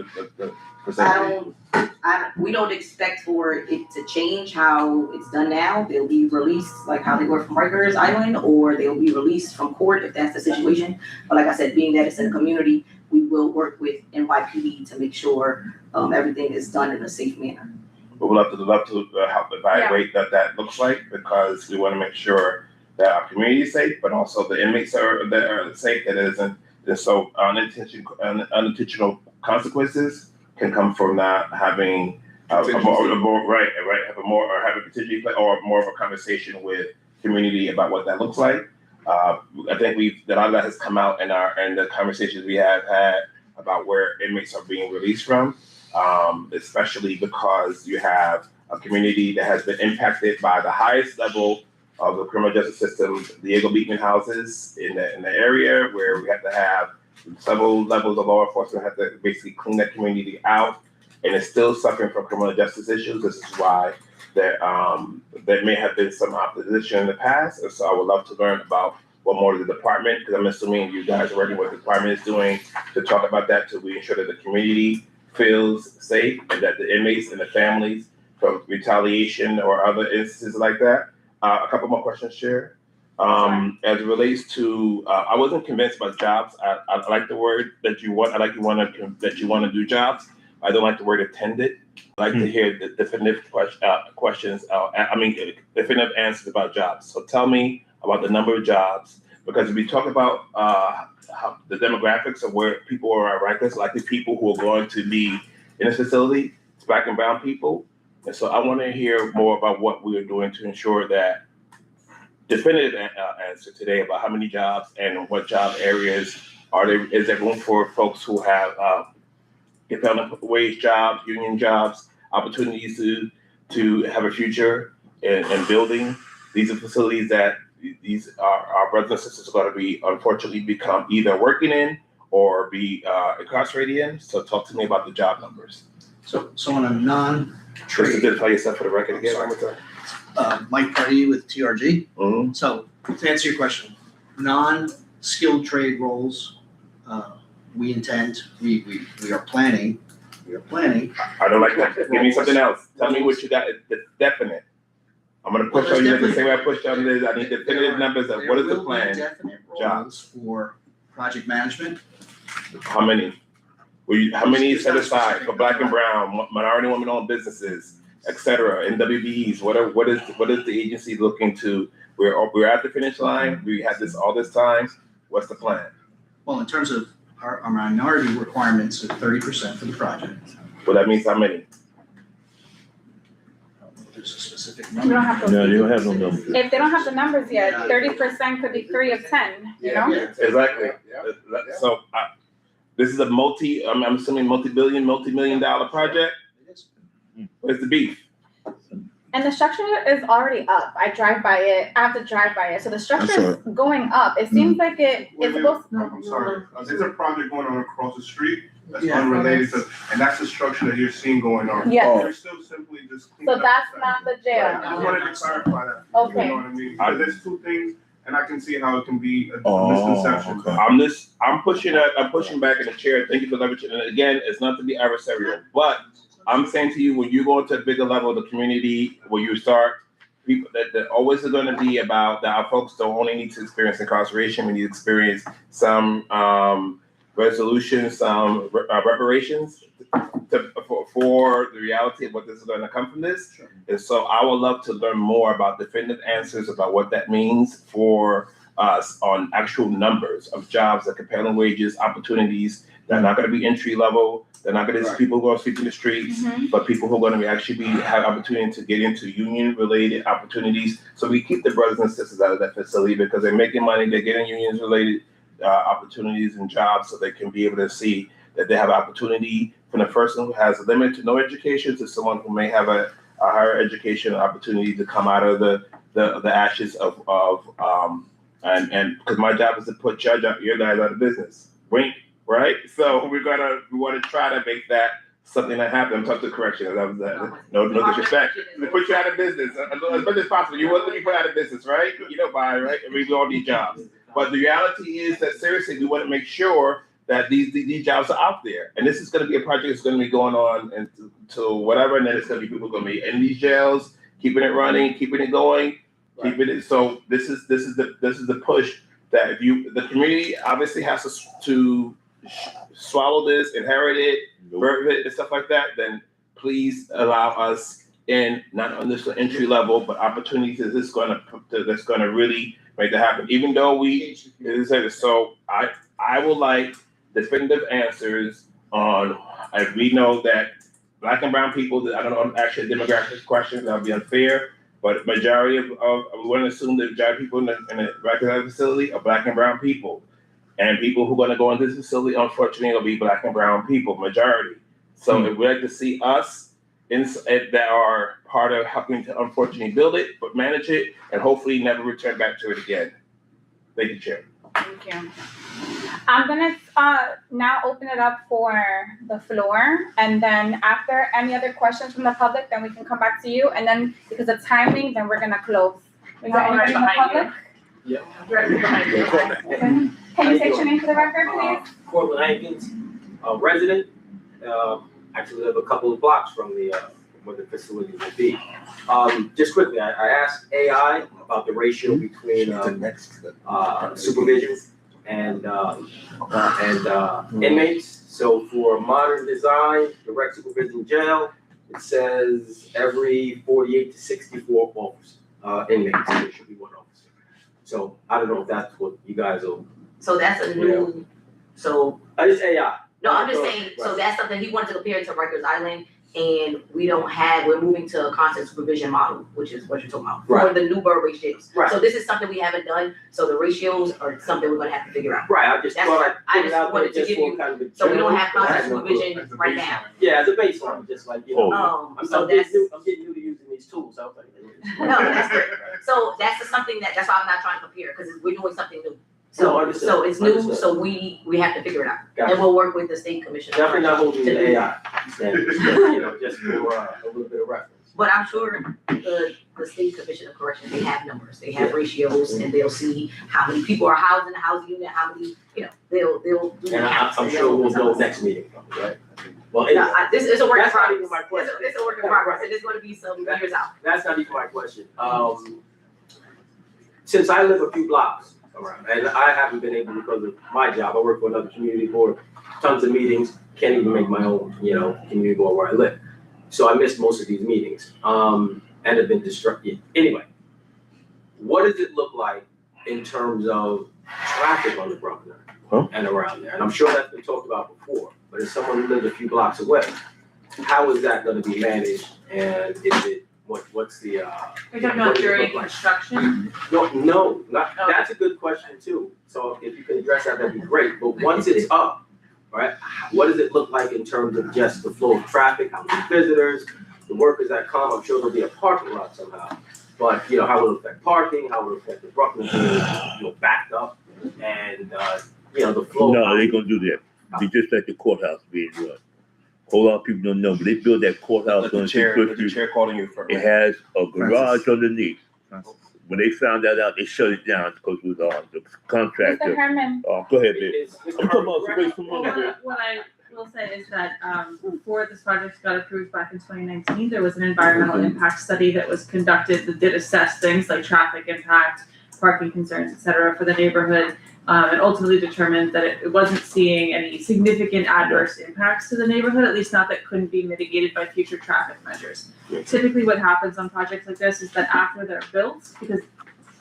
We don't expect for it to change how it's done now. They'll be released like how they were from Rikers Island, or they'll be released from court if that's the situation. But like I said, being that it's in the community, we will work with NYPD to make sure everything is done in a safe manner. But we'll have to help evaluate what that looks like, because we want to make sure that our community is safe, but also the inmates are safe. That isn't, so unintentional consequences can come from not having having a contingency plan or more of a conversation with community about what that looks like. I think a lot of that has come out in the conversations we have had about where inmates are being released from, especially because you have a community that has been impacted by the highest level of the criminal justice system, the Diego Beekman houses in the area, where we have to have several levels of law enforcement have to basically clean that community out, and it's still suffering from criminal justice issues. This is why there may have been some opposition in the past, and so I would love to learn about what more of the department, because I'm assuming you guys are working what the department is doing to talk about that, to ensure that the community feels safe and that the inmates and the families from retaliation or other instances like that. A couple more questions, Chair. As it relates to, I wasn't convinced about jobs. I like the word that you want. That you want to do jobs. I don't like the word attended. I like to hear the definitive questions. Definitive answers about jobs. So tell me about the number of jobs, because if we talk about how the demographics of where people are right, there's likely people who are going to be in this facility. It's Black and brown people, and so I want to hear more about what we are doing to ensure that definitive answer today about how many jobs and what job areas are there. Is there room for folks who have dependent wage jobs, union jobs, opportunities to have a future in building? These are facilities that these our brothers and sisters are going to be, unfortunately, become either working in or be incarcerated in. So talk to me about the job numbers. So on a non-trade. Just identify yourself for the record again. One more time. Mike Putty with TRG. Mm-hmm. So to answer your question, non-skilled trade roles, we are planning. I don't like that. Give me something else. Tell me what you got. It's definite. I'm gonna push on you the same way I pushed on this. I need definitive numbers of what is the plan? Definite Jobs roles for project management. How many? How many set aside for Black and brown, minority women-owned businesses, et cetera, NWBs? What is the agency looking to? We're at the finish line. We had this all this time. What's the plan? Well, in terms of our minority requirements are 30% for the project. Well, that means how many? There's a specific We number. don't have No, those. you don't have no numbers. If they don't have the numbers yet, 30% could be 3 of 10, you know? Exactly. So this is a I'm assuming multi-million dollar project. Where's the beef? And the structure is already up. I drive by it. I have to drive by it. So the structure is going up. It seems like it's supposed. I'm sorry. There's a project going on across the street that's Yeah. unrelated to, and that's the structure that you're seeing going on. Yes. You're still simply just. So that's not the jail. I just wanted to clarify that. Okay. You know what I mean? Because there's two things, and I can see how it can be a misconception. I'm pushing back in the chair. Thank you for leveraging. And again, it's not to be adversarial, but I'm saying to you, when you go to a bigger level of the community, where you start, people that always are going to be about that our folks don't only need to experience incarceration, we need to experience some resolution, some reparations for the reality of what this is going to come from this. Sure. And so I would love to learn more about definitive answers about what that means for us on actual numbers of jobs, that compelling wages, opportunities. They're not going to be entry level. They're not going to be people who are sweeping the streets, but people who are going to have opportunity to get into union-related opportunities. So we keep the brothers and sisters out of that facility because they're making money. They're getting union-related opportunities and jobs, so they can be able to see that they have opportunity from the person who has limited to no education to someone who may have a higher education opportunity to come out of the ashes of and because my job is to put your guys out of business. Wink. Right, so we want to try to make that something that happens. Tough to correction. That was no disrespect. To put you out of business as much as possible. You want to be put out of business, right? You know, right? I mean, we all need jobs, but the reality is that seriously, we want to make sure that these jobs are out there. And this is going to be a project that's going to be going on until whatever, and then it's going to be people going to be in these jails, keeping it running, keeping it going, keeping it. So this is the push that the community obviously has to swallow this, inherit it, birth it, and stuff like that, then please allow us in, not on this entry level, but opportunities that's going to really make that happen. Even though so I would like definitive answers on, we know that Black and brown people, I don't know actually demographic questions, that would be unfair, but majority of we want to assume that majority of people in the recognized facility are Black and brown people. And people who are going to go into this facility, unfortunately, will be Black and brown people, majority. So if we'd like to see us that are part of helping to unfortunately build it, but manage it, and hopefully never return back to it again. Thank you, Chair. Thank you. I'm gonna now open it up for the floor, and then after any other questions from the public, then we can come back to you, and then because of timing, then we're gonna close. Is there anybody in the public? Yeah. Can you state your name for the record, please? Cortland Hankins, a resident, actually live a couple of blocks from where the facility will be. Just quickly, I asked AI about the ratio between supervision and inmates. So for modern design, direct supervision jail, it says every 48 to 64 officers, inmates, there should be one officer. So I don't know if that's what you guys will. So that's a new, so. Just AI. No, I'm just saying, so that's something he wanted to compare it to Rikers Island, and we're moving to a constant supervision model, which is what you're talking about, for the new borough ratios. Right. So this is something we haven't done, so the ratios are something we're gonna have to figure out. Right, I just thought I just wanted to give you, so we don't have constant supervision right now. Yeah, as a baseline, just like, you know, I'm getting new to using these tools, I was like. No, that's great. So that's something that's why I'm not trying to compare, because we're doing something new. No, understood. So it's new, Understood. so we have to figure it out. Gotcha. And we'll work with the state commission. Definitely not holding to the do AI, you know, just for a little bit of reference. But I'm sure the state commission of correction, they have numbers, they have ratios, and they'll see how many people are housed in the housing unit, how many, you know, they'll do the And counts. I'm sure we'll know next meeting, right? Well, No, anyway, this is a work in that's not progress. even my question. It's a work in progress, and it's gonna be some years out. That's not even my question. Since I live a few blocks around, and I haven't been able, because of my job, I work for another community board, tons of meetings, can't even make my own, you know, community board where I live. So I missed most of these meetings, and have been distracted. Anyway, what does it look like in terms of traffic on the Bronx and around there? And I'm sure that's been talked about before, but as someone who lives a few blocks away, how is that gonna be managed? And is it, what's the, You're talking about during construction? No, that's a good question too. So if you can address that, that'd be great. But once it's up, right, what does it look like in terms of just the flow of traffic, how many visitors, the workers that come? I'm sure there'll be a parking lot somehow. But, you know, how will it affect parking? How will it affect the Brooklyn being, you know, backed up? And, you know, the flow. No, they gonna do that. They just like the courthouse being run. Whole lot of people don't know, but they built that courthouse on The 6th chair calling you for. It has a garage underneath. When they found that out, they shut it down because it was the contractor. Mr. Herman. Go ahead, babe. I'm talking about wait some Well, more. what I will say is that before this project got approved back in 2019, there was an environmental impact study that was conducted that did assess things like traffic impact, parking concerns, et cetera, for the neighborhood, and ultimately determined that it wasn't seeing any significant adverse impacts to the neighborhood, at least not that couldn't be mitigated by future traffic measures. Typically what happens on projects like this is that after they're built, because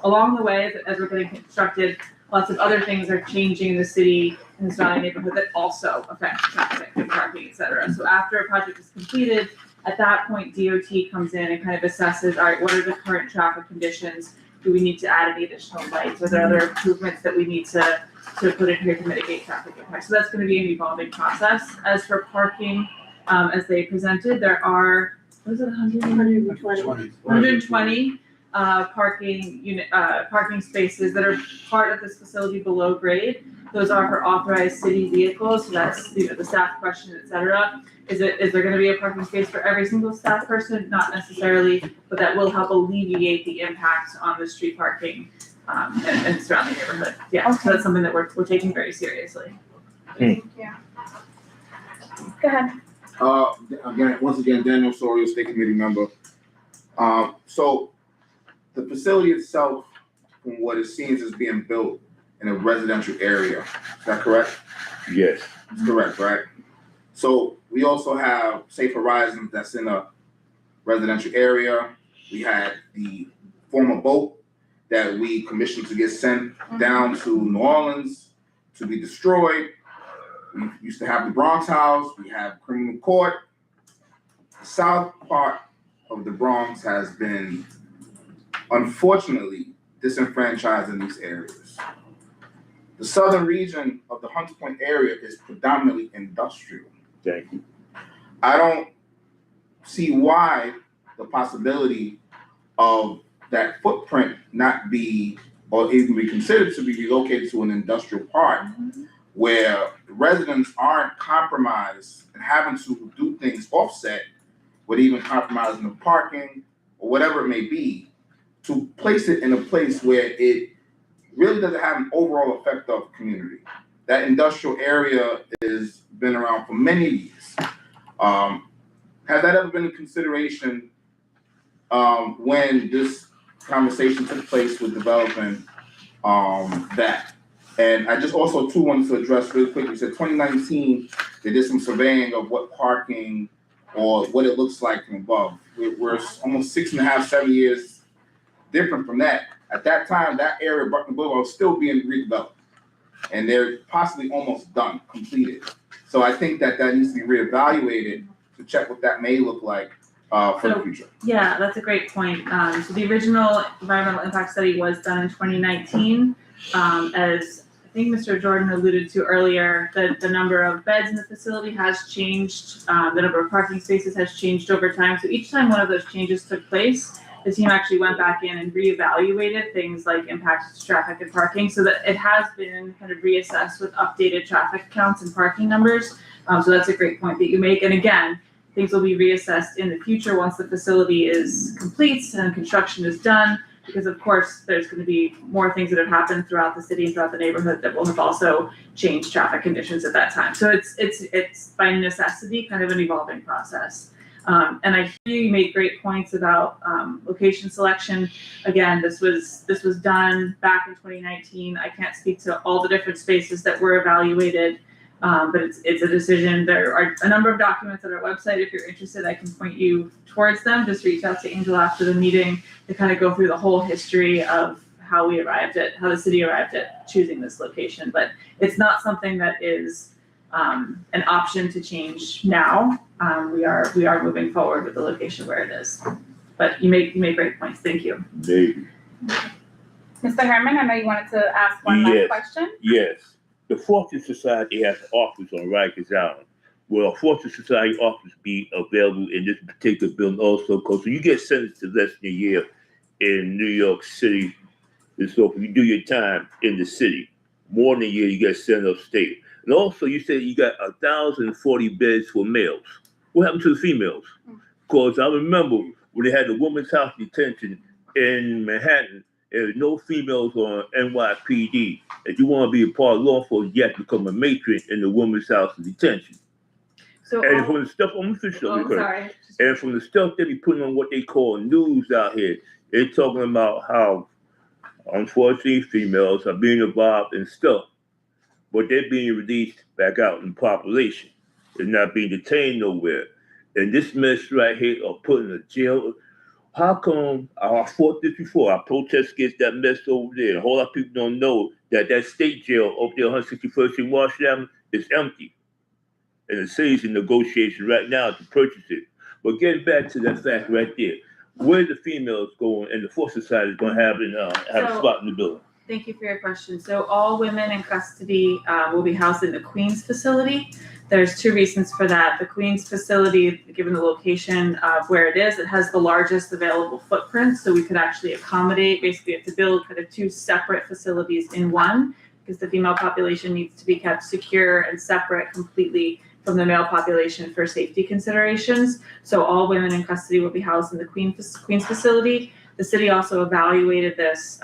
along the way, as we're getting constructed, lots of other things are changing in the city and the surrounding neighborhood that also affect traffic and parking, et cetera. So after a project is completed, at that point, DOT comes in and kind of assesses, all right, what are the current traffic conditions? Do we need to add any additional lights? Are there other improvements that we need to put in here to mitigate traffic impact? So that's gonna be an evolving process. As for parking, as they presented, there are, what is it, 120 parking spaces that are part of this facility below grade. Those are for authorized city vehicles, so that's, you know, the staff question, et cetera. Is there gonna be a parking space for every single staff person? Not necessarily, but that will help alleviate the impact on the street parking and surrounding neighborhood. Yeah, so that's something that we're taking very seriously. Thank you. Go ahead. Once again, Daniel Sorio, State Committee member. So the facility itself, from what it seems, is being built in a residential area. Is that correct? Yes. That's correct, right? So we also have Safe Horizons that's in a residential area. We had the former boat that we commissioned to get sent down to New Orleans to be destroyed. We used to have the Bronx House, we have criminal court. The south part of the Bronx has been, unfortunately, disenfranchised in these areas. The southern region of the Hunts Point area is predominantly industrial. Thank you. I don't see why the possibility of that footprint not be or even be considered to be relocated to an industrial park where residents aren't compromised and having to do things offset with even compromising the parking or whatever it may be, to place it in a place where it really doesn't have an overall effect of community. That industrial area has been around for many years. Has that ever been a consideration when this conversation took place with developing that? And I just also too wanted to address really quickly, you said 2019, they did some surveying of what parking or what it looks like from above. We're almost 6.5, 7 years different from that. At that time, that area of Buckner Boulevard was still being redeveloped. And they're possibly almost done, completed. So I think that needs to be reevaluated to check what that may look like for the future. Yeah, that's a great point. So the original environmental impact study was done in 2019. As I think Mr. Jordan alluded to earlier, the number of beds in the facility has changed. The number of parking spaces has changed over time. So each time one of those changes took place, the team actually went back in and reevaluated things like impacts to traffic and parking, so that it has been kind of reassessed with updated traffic counts and parking numbers. So that's a great point that you make. And again, things will be reassessed in the future once the facility is complete and construction is done, because of course there's going to be more things that have happened throughout the city and throughout the neighborhood that will have also changed traffic conditions at that time. So it's by necessity kind of an evolving process. And I hear you made great points about location selection. Again, this was done back in 2019. I can't speak to all the different spaces that were evaluated, but it's a decision. There are a number of documents on our website. If you're interested, I can point you towards them. Just reach out to Angel after the meeting to kind of go through the whole history of how the city arrived at choosing this location. But it's not something that is an option to change now. We are moving forward with the location where it is. But you make great points. Thank you. Maybe. Mr. Herman, I know you wanted to ask one last question. Yes. The Fortune Society has an office on Rikers Island. Will a Fortune Society office be available in this particular building also? Because when you get sentenced to less than a year in New York City, and so if you do your time in the city, more than a year, you get sent upstate. And also, you said you got 1,040 beds for males. What happened to the females? Because I remember when they had the women's house detention in Manhattan, there was no females on NYPD. If you want to be a part of law enforcement, you have to become a matron in the women's house detention. So and from the stuff, I'm sorry. And from the stuff they be putting on what they call news out here, they're talking about how, unfortunately, females are being involved in stuff, but they're being released back out in the population. They're not being detained nowhere. And this mess right here of putting a jail. How come I fought this before? I protest against that mess over there. A whole lot of people don't know that state jail over there, 161st and Washington, is empty. And the city's in negotiation right now to purchase it. But getting back to that fact right there, where the females going and the Force Society is going to have a spot in the building? Thank you for your question. So all women in custody will be housed in the Queens facility. There's two reasons for that. The Queens facility, given the location of where it is, it has the largest available footprint. So we could actually accommodate, basically have to build kind of two separate facilities in one, because the female population needs to be kept secure and separate completely from the male population for safety considerations. So all women in custody will be housed in the Queens facility. The city also evaluated this,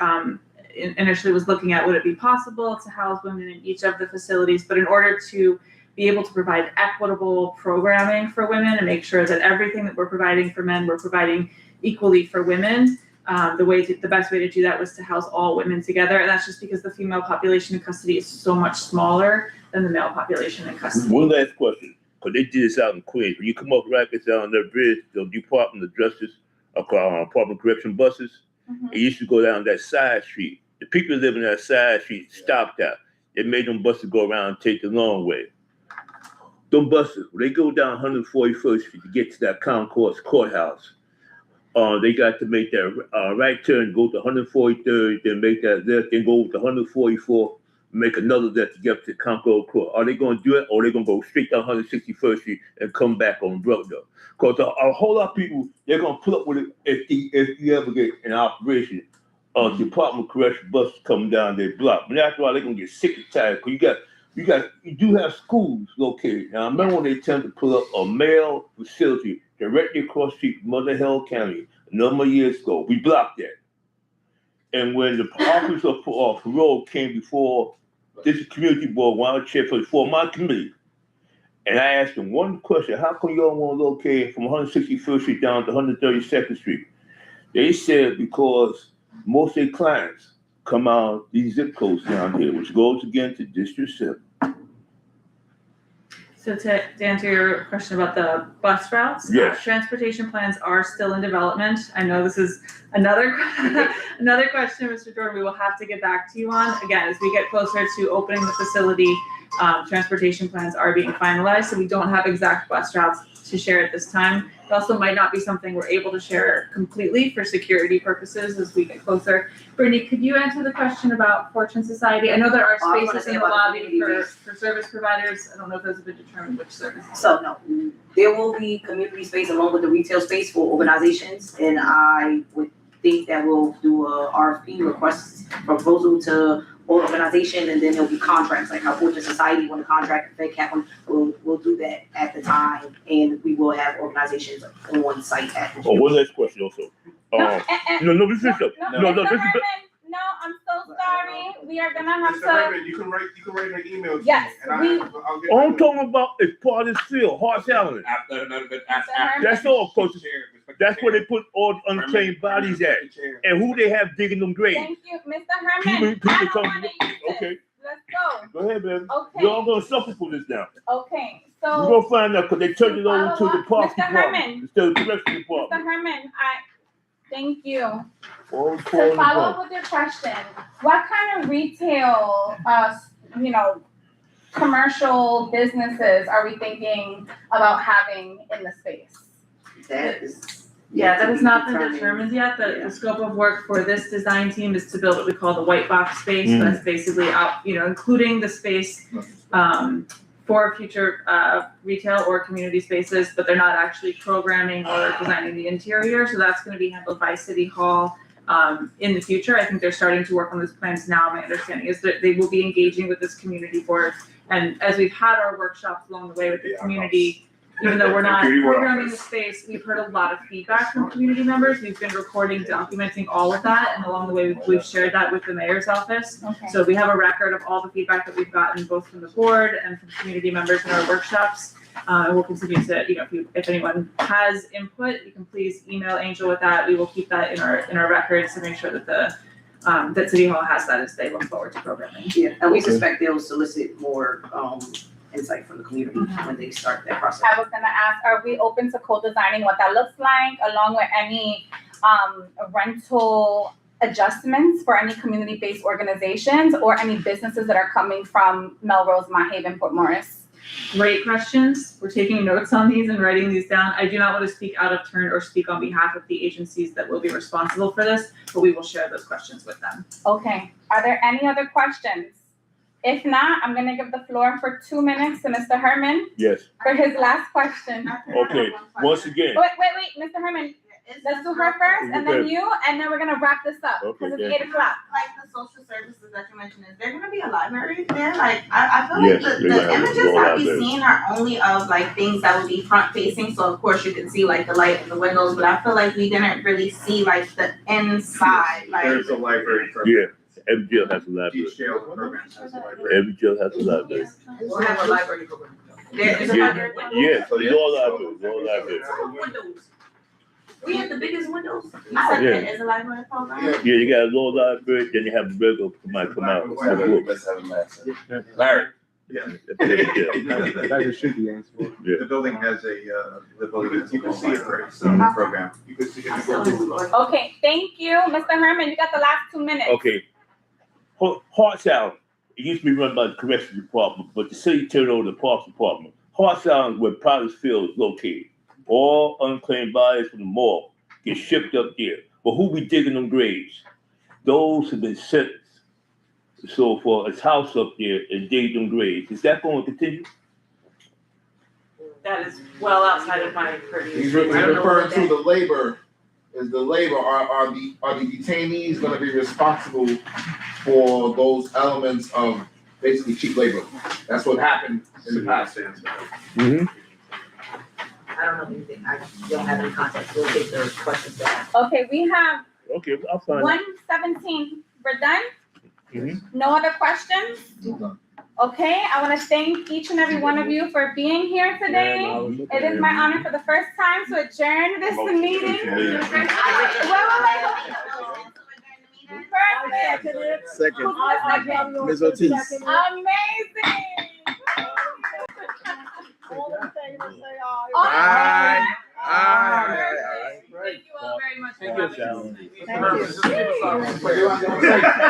initially was looking at would it be possible to house women in each of the facilities, but in order to be able to provide equitable programming for women and make sure that everything that we're providing for men, we're providing equally for women. The best way to do that was to house all women together, and that's just because the female population in custody is so much smaller than the male population in custody. One last question, because they did this out in Queens. When you come off Rikers Island, the bridge, the Department of Justice, Department of Correction buses, it used to go down that side street. The people living that side street stopped out. They made them buses go around and take the long way. Them buses, when they go down 141st Street to get to that Concourse Courthouse, they got to make that right turn, go to 143rd, then make that left, then go to 144th, make another left to get to Concourse Court. Are they going to do it, or are they going to go straight down 161st Street and come back on Brooklyn? Because a whole lot of people, they're going to put up with it if you ever get an operation Department of Correction buses coming down their block. But after all, they're gonna get sick and tired, because you do have schools located. Now, I remember when they attempted to put up a male facility directly across the street from Mother Hill County a number of years ago. We blocked that. And when the officer for parole came before this community board, one of the chair before my committee, and I asked him one question: how come y'all want to locate from 161st Street down to 132nd Street? They said because most of their clients come out these zip codes down here, which goes again to District 7. So to answer your question about the bus routes, Yes. Transportation plans are still in development. I know this is another another question, Mr. Jordan, we will have to get back to you on. Again, as we get closer to opening the facility, transportation plans are being finalized, so we don't have exact bus routes to share at this time. It also might not be something we're able to share completely for security purposes as we get closer. Brittany, could you answer the question about Fortune Society? I know there are I was gonna spaces say in the about the lobby community for service providers. I don't know if those have been determined which services. So no, there will be community space along with the retail space for organizations, and I would think that we'll do a RFP, request proposal to all organization, and then there'll be contracts, like how Fortune Society want a contract, and FedCat we'll do that at the time, and we will have organizations on site at the. Oh, one last question also. No, this is Mr. Herman, no, I'm so sorry. We are gonna have Mr. to. Herman, you can write an email to me, Yes, and I'll get. All I'm talking about is part of this field, Hart's Island. That's all, coach. That's where they put all unclaimed bodies at, and who they have digging them graves. Thank you, Mr. Herman. People I don't come. wanna use this. Okay, Let's go. go ahead, man. Okay. You're all gonna suffer for this now. Okay, We're so gonna find out because they turned it over to the parks Mr. department Herman. instead of the correction Mr. department. Herman, thank you. All To falling follow apart. up with your question, what kind of retail, commercial businesses are we thinking about having in the space? That is. Yeah, that has not been determined. determined yet. The scope of work for this design team is to build what we call the white box space. That's basically out, including the space for future retail or community spaces, but they're not actually programming or designing the interior. So that's gonna be handled by City Hall in the future. I think they're starting to work on those plans now. My understanding is that they will be engaging with this community board. And as we've had our workshops along the way with the community, even though we're not programming the space, we've heard a lot of feedback from community members. We've been recording, documenting all of that, and along the way, we've shared that with the mayor's office. Okay. So we have a record of all the feedback that we've gotten, both from the board and from community members in our workshops. And we'll continue to, if anyone has input, you can please email Angel with that. We will keep that in our records to make sure that that City Hall has that as they look forward to programming. Yeah, and we suspect they'll solicit more, insight from the community when they start that process. I was gonna ask, are we open to co-designing what that looks like, along with any rental adjustments for any community-based organizations or any businesses that are coming from Melrose, Mott Haven, Port Morris? Great questions. We're taking notes on these and writing these down. I do not want to speak out of turn or speak on behalf of the agencies that will be responsible for this, but we will share those questions with them. Okay, are there any other questions? If not, I'm gonna give the floor for 2 minutes to Mr. Herman Yes. for his last question. Okay. Once again. Wait, Mr. Herman, let's do her first, and then Okay. you, and then we're gonna wrap this up, because Okay, it's yeah. 8:00. Like the social services that you mentioned, is there gonna be a library there? Like, I feel like Yes, the they're gonna have a images little that we've library. seen are only of like things that would be front facing, so of course you can see like the light in the windows, but I feel like we didn't really see like the inside, like. There's a library program. Yeah. Every jail has a library. Each jail program has a library. Every jail has a library. We'll have a library program. There is a Yeah, library. yeah, so it's all libraries, all libraries. Windows. We have the biggest windows. You said Yeah. there is a library program? Yeah, you got a little library, then you have the regular, might come out with the book. Larry. Yeah. That just should be answered. Yeah. The building has a, You can see it, right? program. You can see it. Okay, thank you, Mr. Herman, you got the last 2 minutes. Okay. Hart's Island, it used to be run by the corrections department, but the city turned over to the parks department. Hart's Island is where Potter's Field is located. All unclaimed bodies from the mall get shipped up there. But who be digging them graves? Those have been sentenced. So for his house up there and dig them graves. Is that going to continue? That is well outside of my purview. He's referring to the labor is the labor. Are the detainees gonna be responsible for those elements of basically cheap labor? That's what happened in the past. Mm-hmm. I don't know anything, I don't have any context, we'll take the questions back. Okay, we have Okay, I'll find it. 117, we're done? Mhm. No other questions? Okay, I wanna thank each and every one of you for being here today. It is my honor for the first time to adjourn this meeting. Wait. Perfect. Second, Second. Ms. Ortiz. Amazing. All in favor, say aye. Aye. Thank you all very much. Thank you, Sal. Thank you.